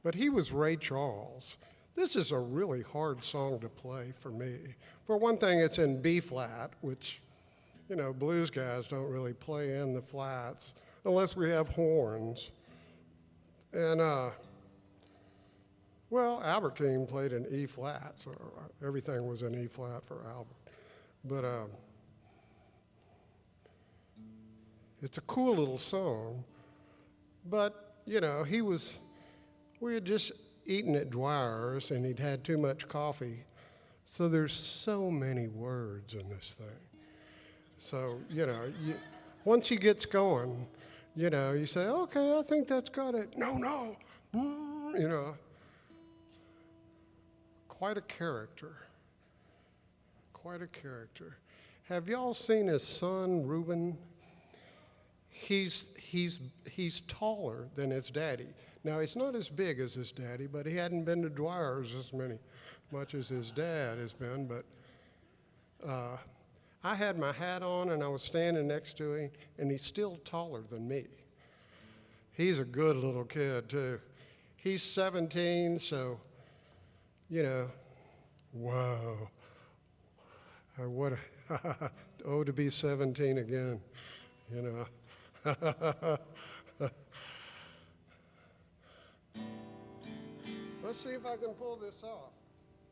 but he was Ray Charles. This is a really hard song to play for me. For one thing, it's in B flat, which, you know, blues guys don't really play in the flats unless we have horns. And, well, Albert King played in E flat, so everything was in E flat for Albert. But it's a cool little song. But, you know, we had just eaten at Dwyer's and he'd had too much coffee. So there's so many words in this thing. So, you know, once he gets going, you know, you say, okay, I think that's got it. No, you know. Quite a character. Quite a character. Have y'all seen his son, Reuben? He's taller than his daddy. Now, he's not as big as his daddy, but he hadn't been to Dwyer's much as his dad has been. But I had my hat on and I was standing next to him, and he's still taller than me. He's a good little kid, too. He's 17, so, you know, wow. To be 17 again, you know. Let's see if I can pull this off.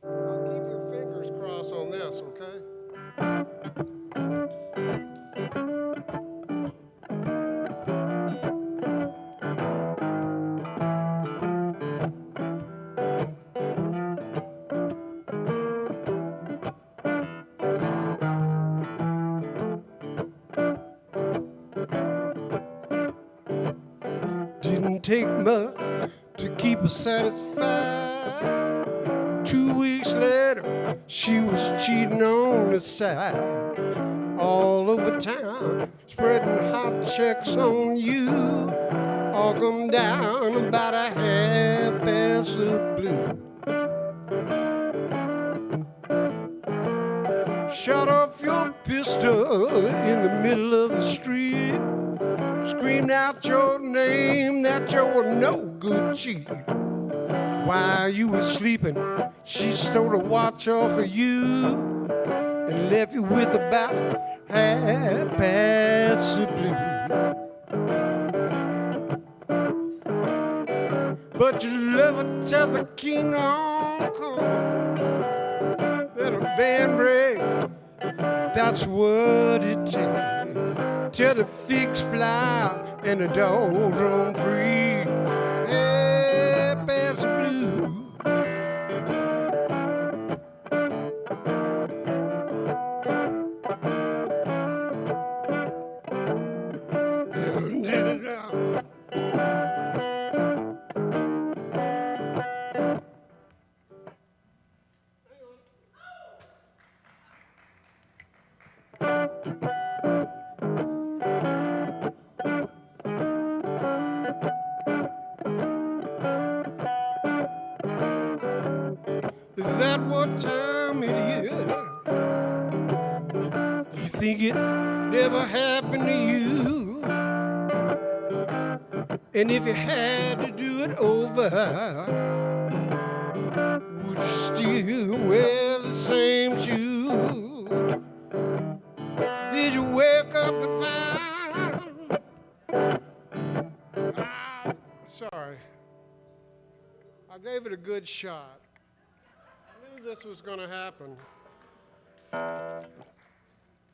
I'll keep your fingers crossed on this, okay? Didn't take much to keep her satisfied. 2 weeks later, she was cheating on the side. All over town, spreading hot checks on you. All come down about a half past of blue. Shot off your pistol in the middle of the street. Screamed out your name that you were no good cheat. While you were sleeping, she stole a watch off of you and left you with about half past the blue. But you love her till the kingdom come. Let a band break, that's what it takes. Till the figs fly and the dogs roam free. Hey, pass the blue. Is that what time it is? You think it never happened to you? And if you had to do it over, would you still wear the same shoe? Did you wake up to find? Sorry. I gave it a good shot. This was going to happen.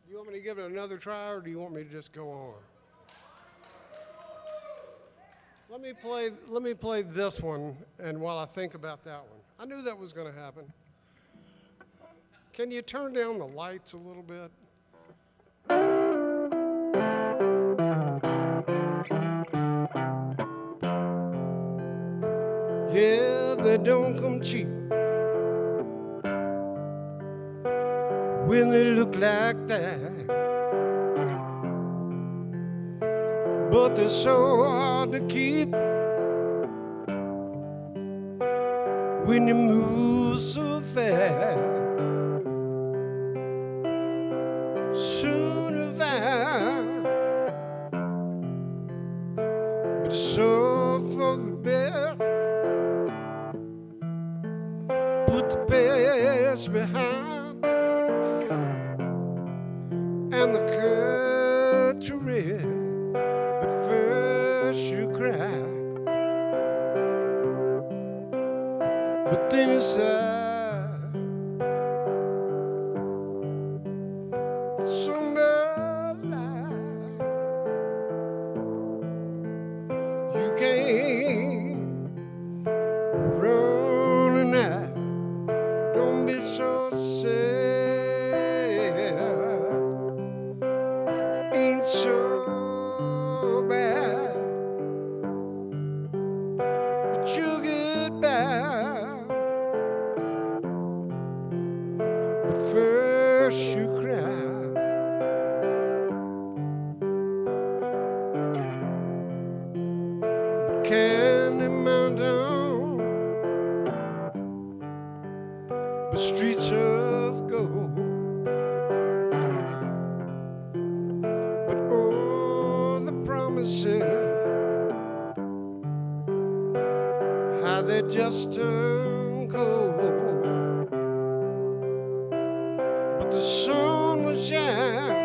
You want me to give it another try, or do you want me to just go on? Let me play this one, and while I think about that one. I knew that was going to happen. Can you turn down the lights a little bit? Yeah, they don't come cheap when they look like that. But they're so hard to keep when you move so fast. Soon to find, but it's so for the best. Put the past behind and the country red. But first you cry, but then you sigh. Somebody lied. You can't run and hide. Don't be so sad. Ain't so bad, but you get by. But first you cry. Candy Mountain, the streets of gold. But all the promises, how they just turn cold. But the sun will shine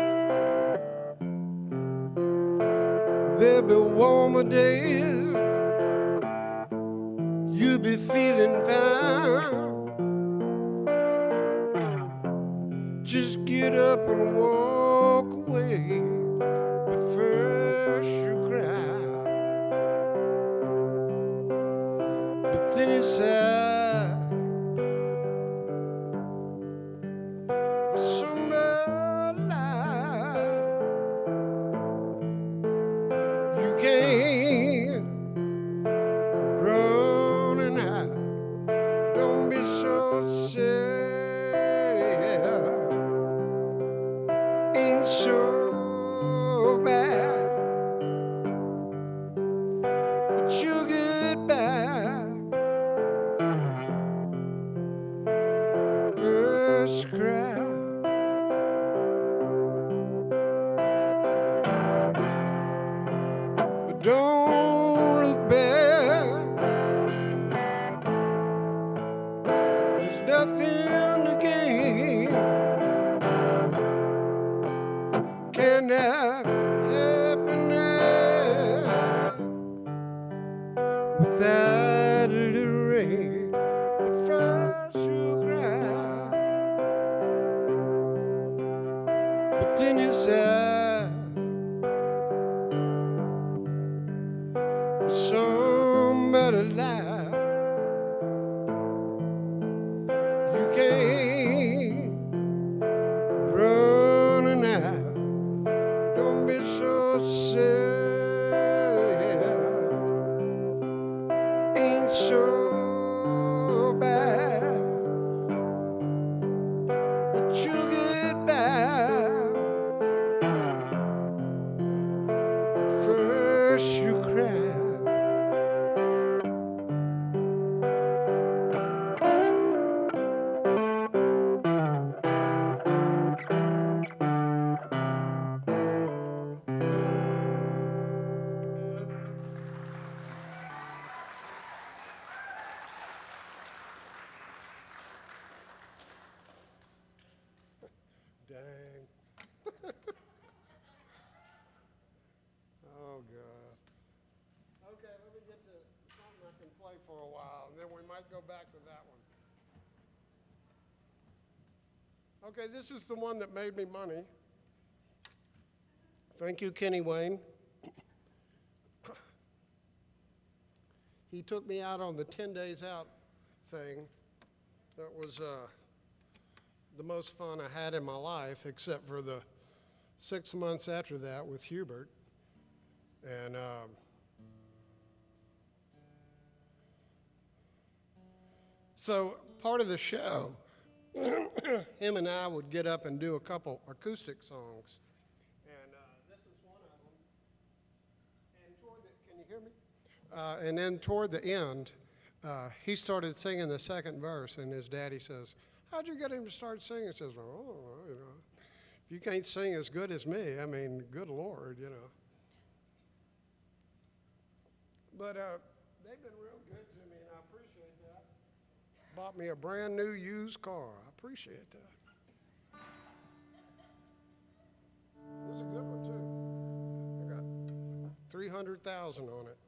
There'll be warmer days. You'll be feeling fine. Just get up and walk away. But first you cry. But then you sigh. Somebody lie. You can't run and hide. Don't be so sad. Ain't so bad. But you get back. First cry. But don't look back. There's nothing to gain. Can't have happiness without a little rain. But first you cry, but then you sigh. Somebody lie. You can't run and hide. Don't be so sad. Ain't so bad. But you get back. First you cry. Dang. Oh, God. Okay, let me get to something I can play for a while, and then we might go back to that one. Okay, this is the one that made me money. Thank you, Kenny Wayne. He took me out on the 10 days out thing. That was the most fun I had in my life, except for the 6 months after that with Hubert. And so part of the show, him and I would get up and do a couple acoustic songs. And this is one of them. And can you hear me? And then toward the end, he started singing the second verse, and his daddy says, "How'd you get him to start singing?" He says, "Oh, you know, if you can't sing as good as me, I mean, good Lord, you know." But they've been real good to me, and I appreciate that. Bought me a brand new used car. I appreciate that. This is a good one, too. I got 300,000 on it.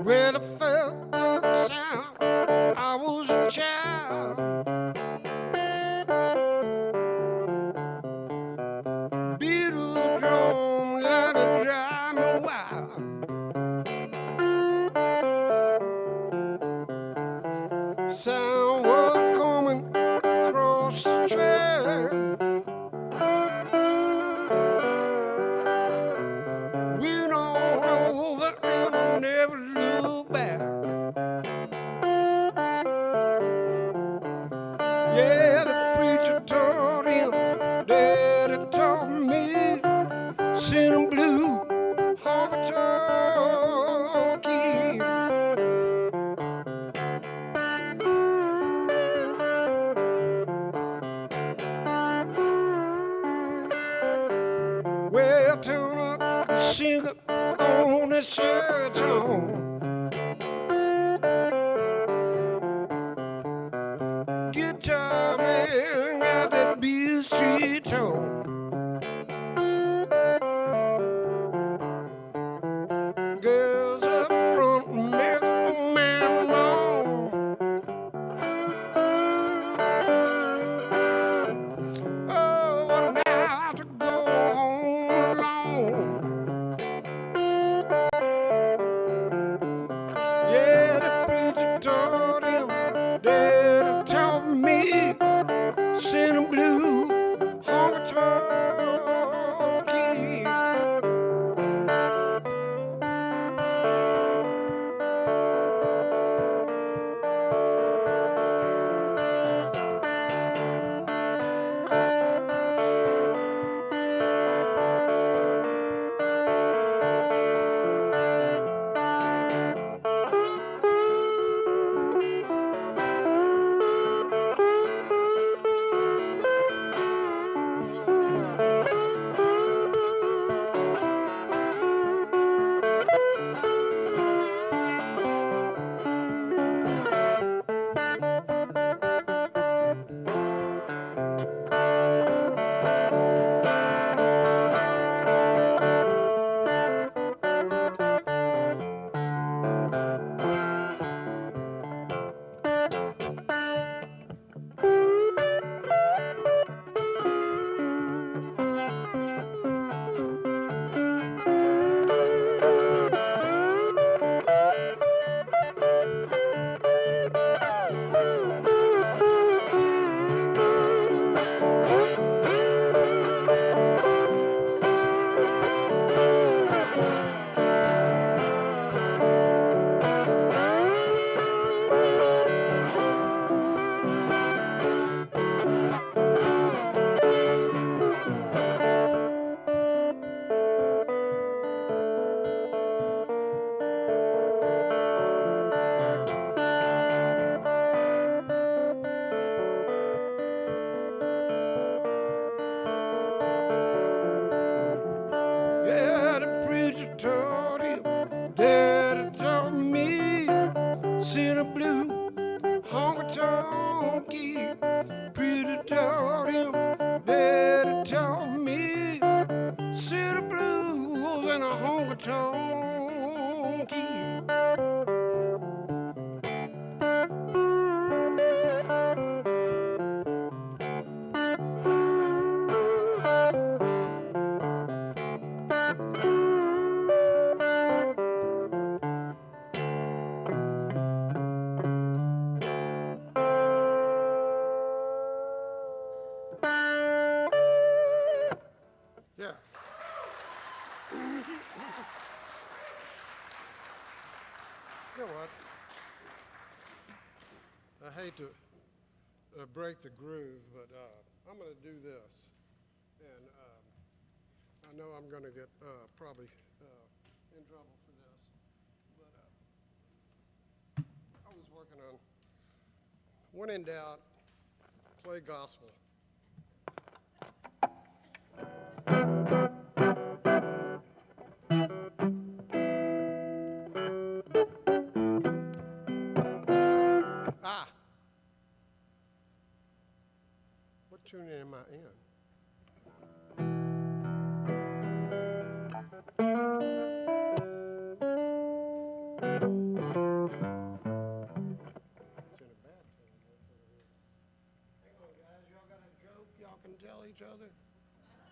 When I felt the sound, I was a child. Beat of the drum, let it drive me wild. Sound was coming across the track. Went on over and never looked back. Yeah, the preacher told him, Daddy told me, send him blue, honky tonk Sing on the church home. Guitar man got that Beale Street tone. Girls up front make a man moan. Oh, what a night to go home alone. Yeah, the preacher told him, Daddy taught me, sing a blue honky-tonk key. Yeah, the preacher told him, Daddy taught me, sing a blue honky-tonk key. Preacher told him, Daddy taught me, sing a blues and a honky-tonk key. Yeah. You know what? I hate to break the groove, but I'm going to do this. And I know I'm going to get probably in trouble for this. But I was working on, when in doubt, play gospel. Ah. What tune am I in? It's in a bad tune. That's what it is. Hang on, guys. Y'all got a joke y'all can tell each other?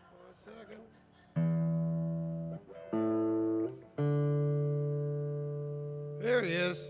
For a second. There he is.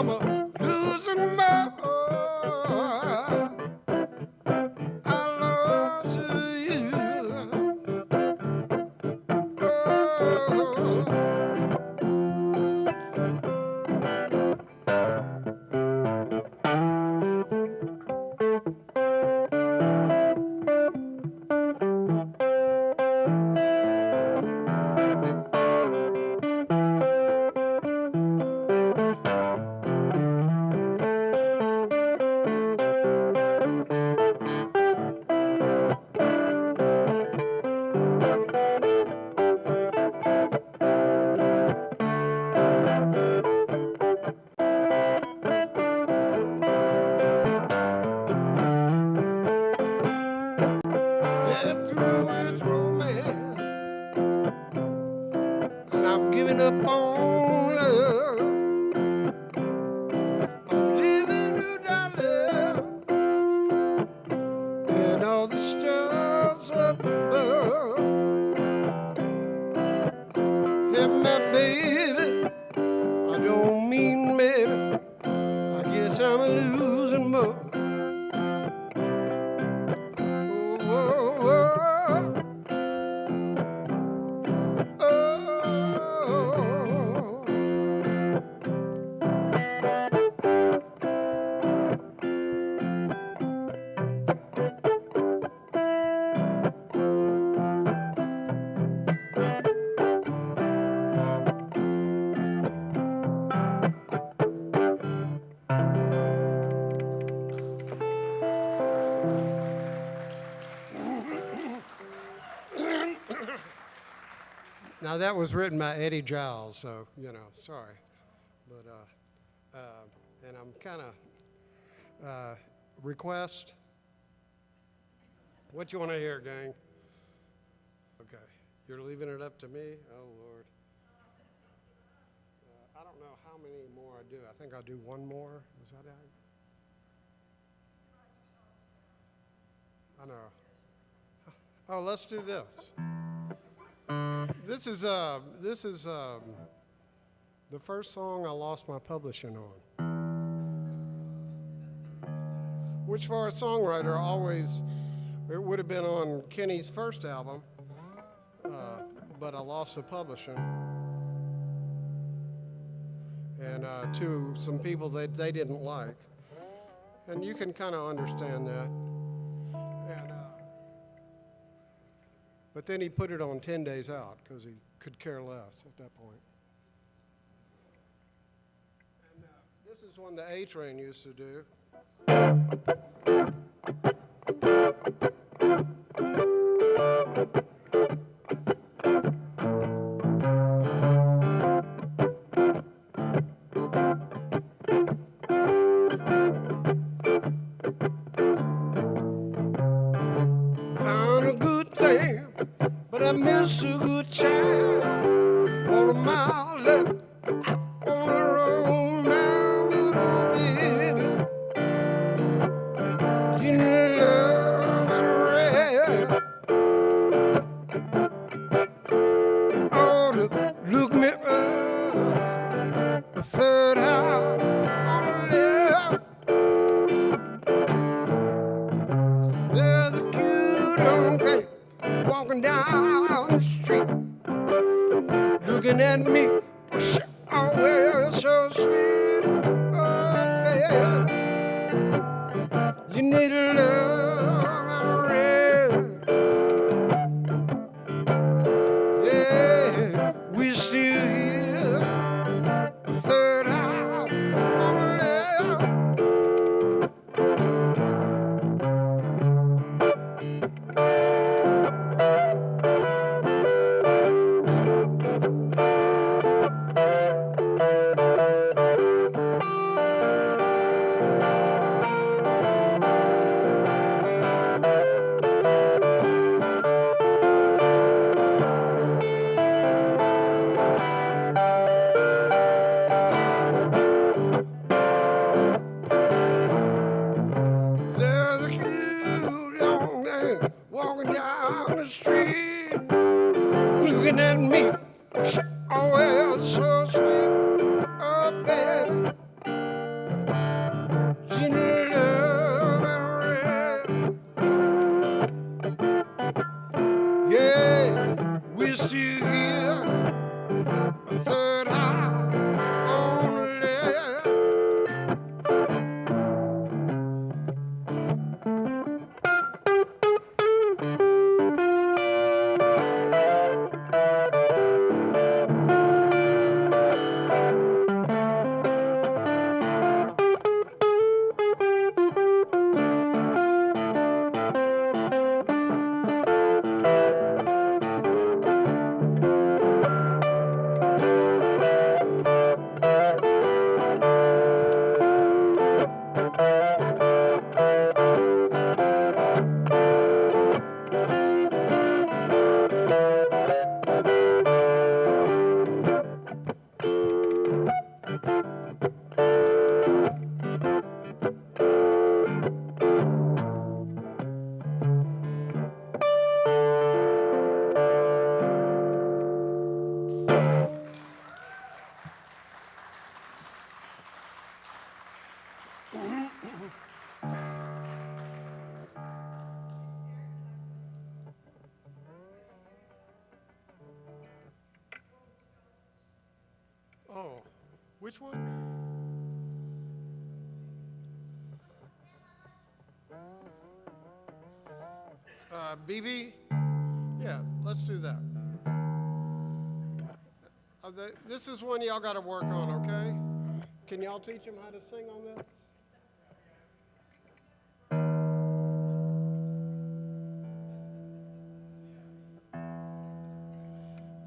I'm a losing boy. I lost you. Oh. Get through with romance, and I've given up on love. I'm leaving you, darling, and all the stars up above. Hey, my baby, I don't mean maybe. I guess I'm a losing boy. Oh, oh, oh, oh. Now that was written by Eddie Giles, so sorry, but and I'm kind of request. What you want to hear, gang? Okay, you're leaving it up to me. Oh Lord, I don't know how many more I do. I think I'll do one more. Is that it? I know. Oh, let's do this. This is the first song I lost my publishing on, which for a songwriter always, it would have been on Kenny's first album, but I lost the publishing, and to some people that they didn't like, and you can kind of understand that. And but then he put it on 10 days out because he could care less at that point. And this is one the A Train used to do. Found a good thing, but I missed a good child. On a mile left, on the road, my little baby. You love and red. You ought to look me up. The third house on the left. There's a cute young thing walking down the street, looking at me. Oh, well, so sweet. Oh, baby, you need love and red. Yeah, we're still here. The third house on the left. Oh, which one? BB? Yeah, let's do that. This is one y'all got to work on, okay? Can y'all teach them how to sing on this?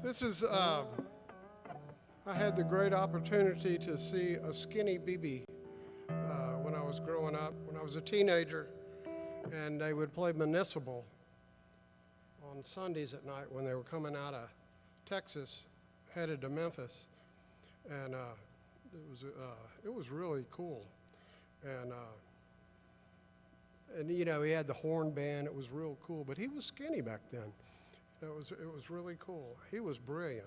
This is, I had the great opportunity to see a skinny BB when I was growing up, when I was a teenager, and they would play municipal on Sundays at night when they were coming out of Texas, headed to Memphis, and it was really cool, and you know, he had the horn band. It was real cool, but he was skinny back then. It was really cool. He was brilliant.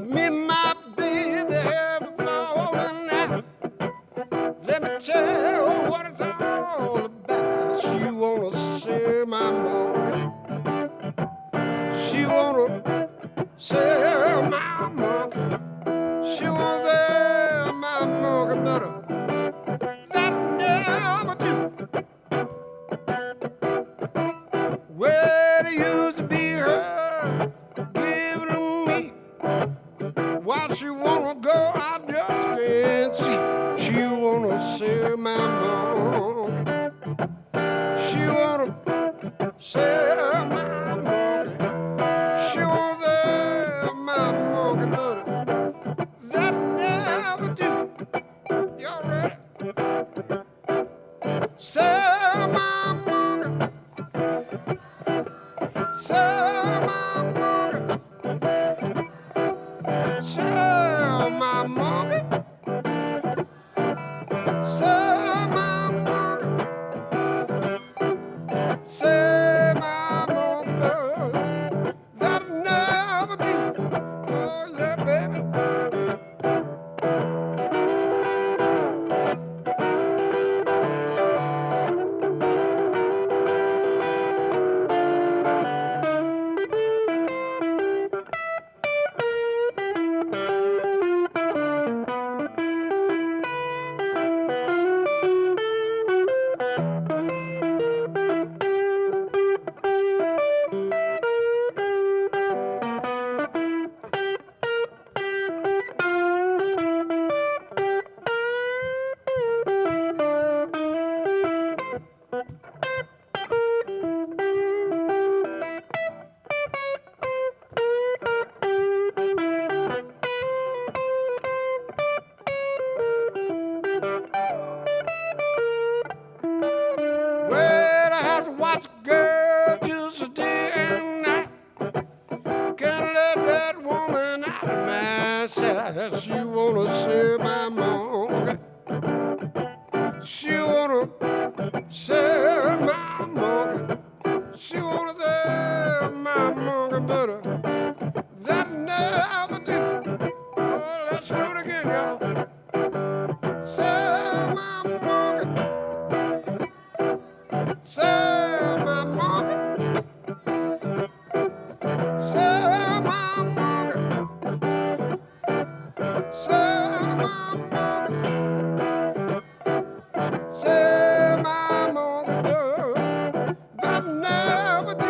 Me and my baby have fallen out. Let me tell you what it's all about. She wanna share my money. She wanna share my monkey. She wanna share my monkey, but that never do. Where it used to be her giving to me. Why she wanna go, I just can't see. She wanna share my monkey. She wanna share my monkey. She wanna share my monkey, but that never do. Y'all ready? Share my monkey. Share my monkey. Share my monkey. Share my monkey. Share my monkey. That never do. Oh yeah, baby. Well, I have to watch a girl just day and night. Can't let that woman out of my sight. She wanna share my monkey. She wanna share my monkey. Say my monkey. Say my monkey. Say my monkey. Say my monkey. No, that never do.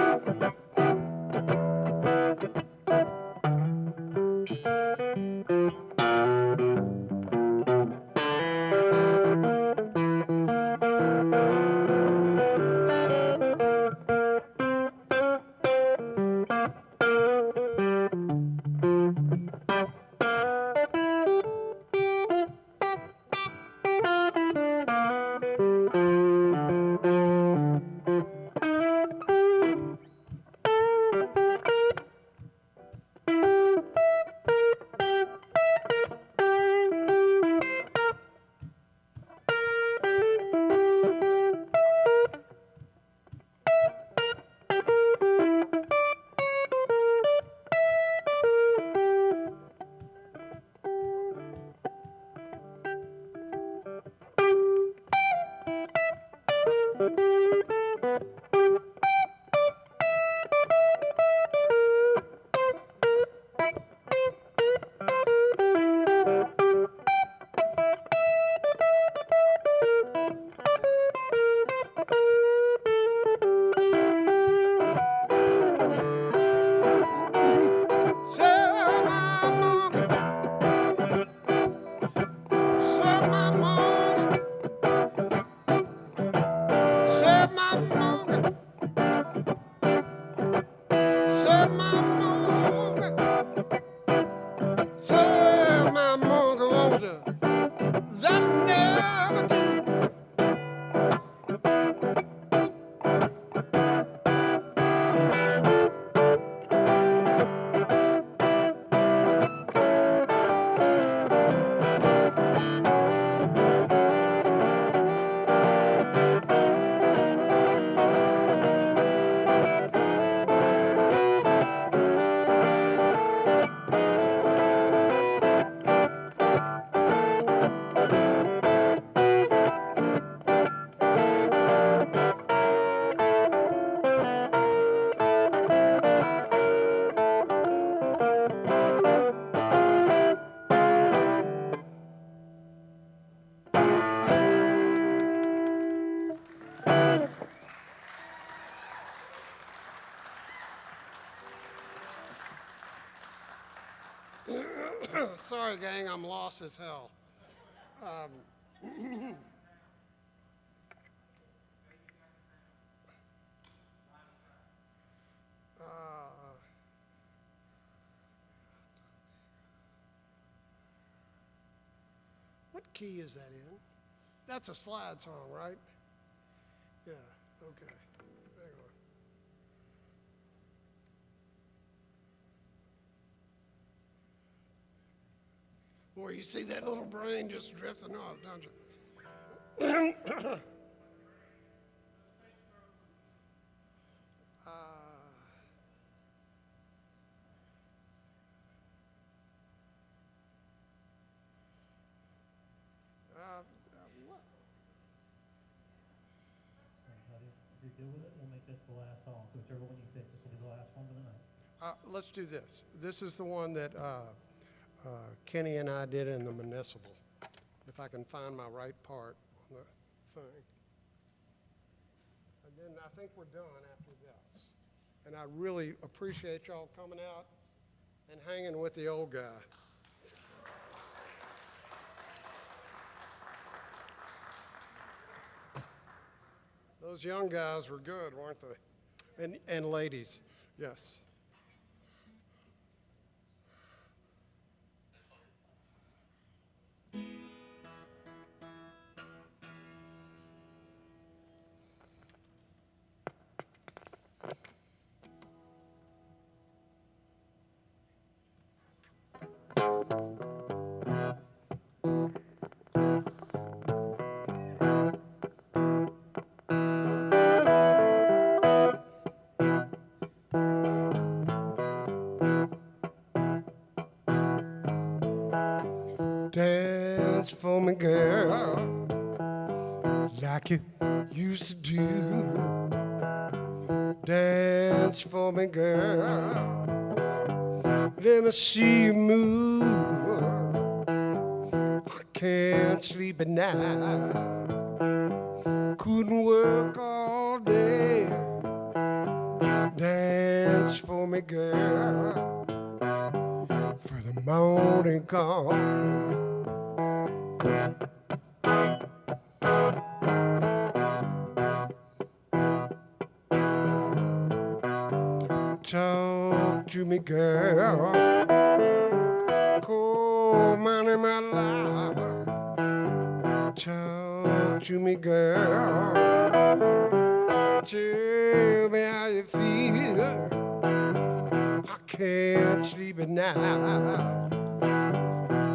Say my monkey. Say my monkey. Say my monkey. Say my monkey. Say my monkey won't you? That never do. Sorry, gang, I'm lost as hell. What key is that in? That's a slide song, right? Yeah, okay. Hang on. Boy, you see that little brain just drifting off, don't you? What? If you're good with it, we'll make this the last song. So whichever one you pick, this will be the last one of the night. Let's do this. This is the one that Kenny and I did in the municipal. If I can find my right part on the thing. And then I think we're done after this. And I really appreciate y'all coming out and hanging with the old guy. Those young guys were good, weren't they? And ladies, yes. Dance for me, girl, like you used to do. Dance for me, girl. Let me see you move. I can't sleep at night. Couldn't work all day. Dance for me, girl. For the morning come. Talk to me, girl. Coal money, my life. Talk to me, girl. Tell me how you feel. I can't sleep at night.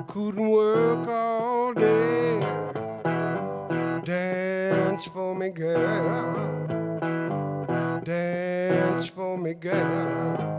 Couldn't work all day. Dance for me, girl. Dance for me, girl.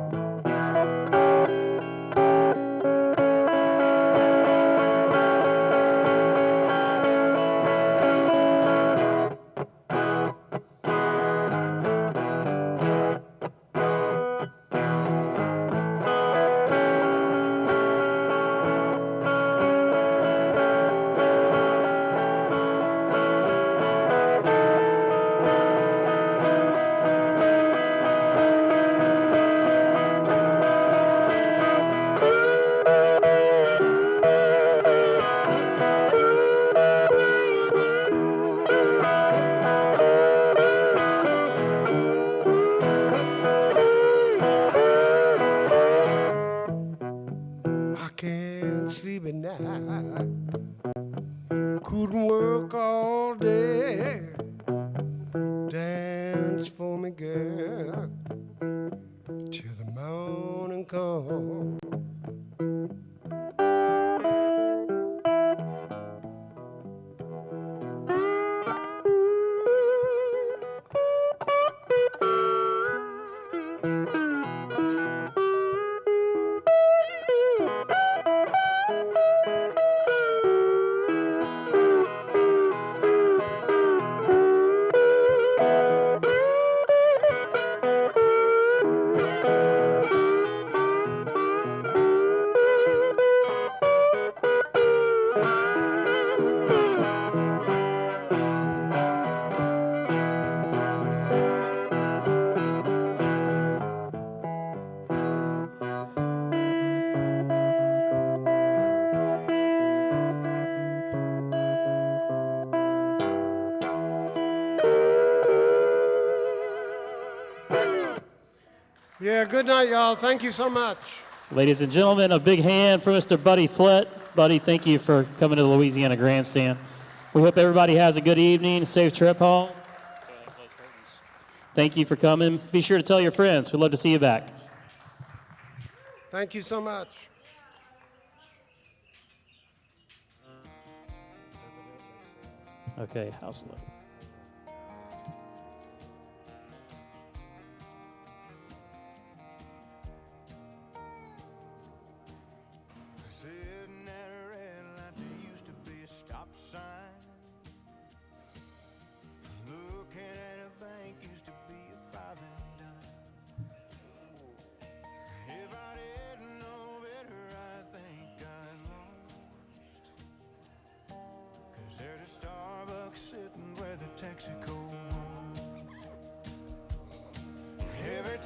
I can't sleep at night. Couldn't work all day. Dance for me, girl, till the morning comes. Yeah, good night, y'all. Thank you so much. Ladies and gentlemen, a big hand for Mr. Buddy Flett. Buddy, thank you for coming to the Louisiana Grandstand. We hope everybody has a good evening, safe trip home. Thank you for coming. Be sure to tell your friends. We'd love to see you back. Thank you so much. Okay, house look. Sitting at a red light, there used to be a stop sign. Looking at a bank used to be a 5 and dime. If I didn't know better, I think I was lost. 'Cause there's a Starbucks sitting where the Texaco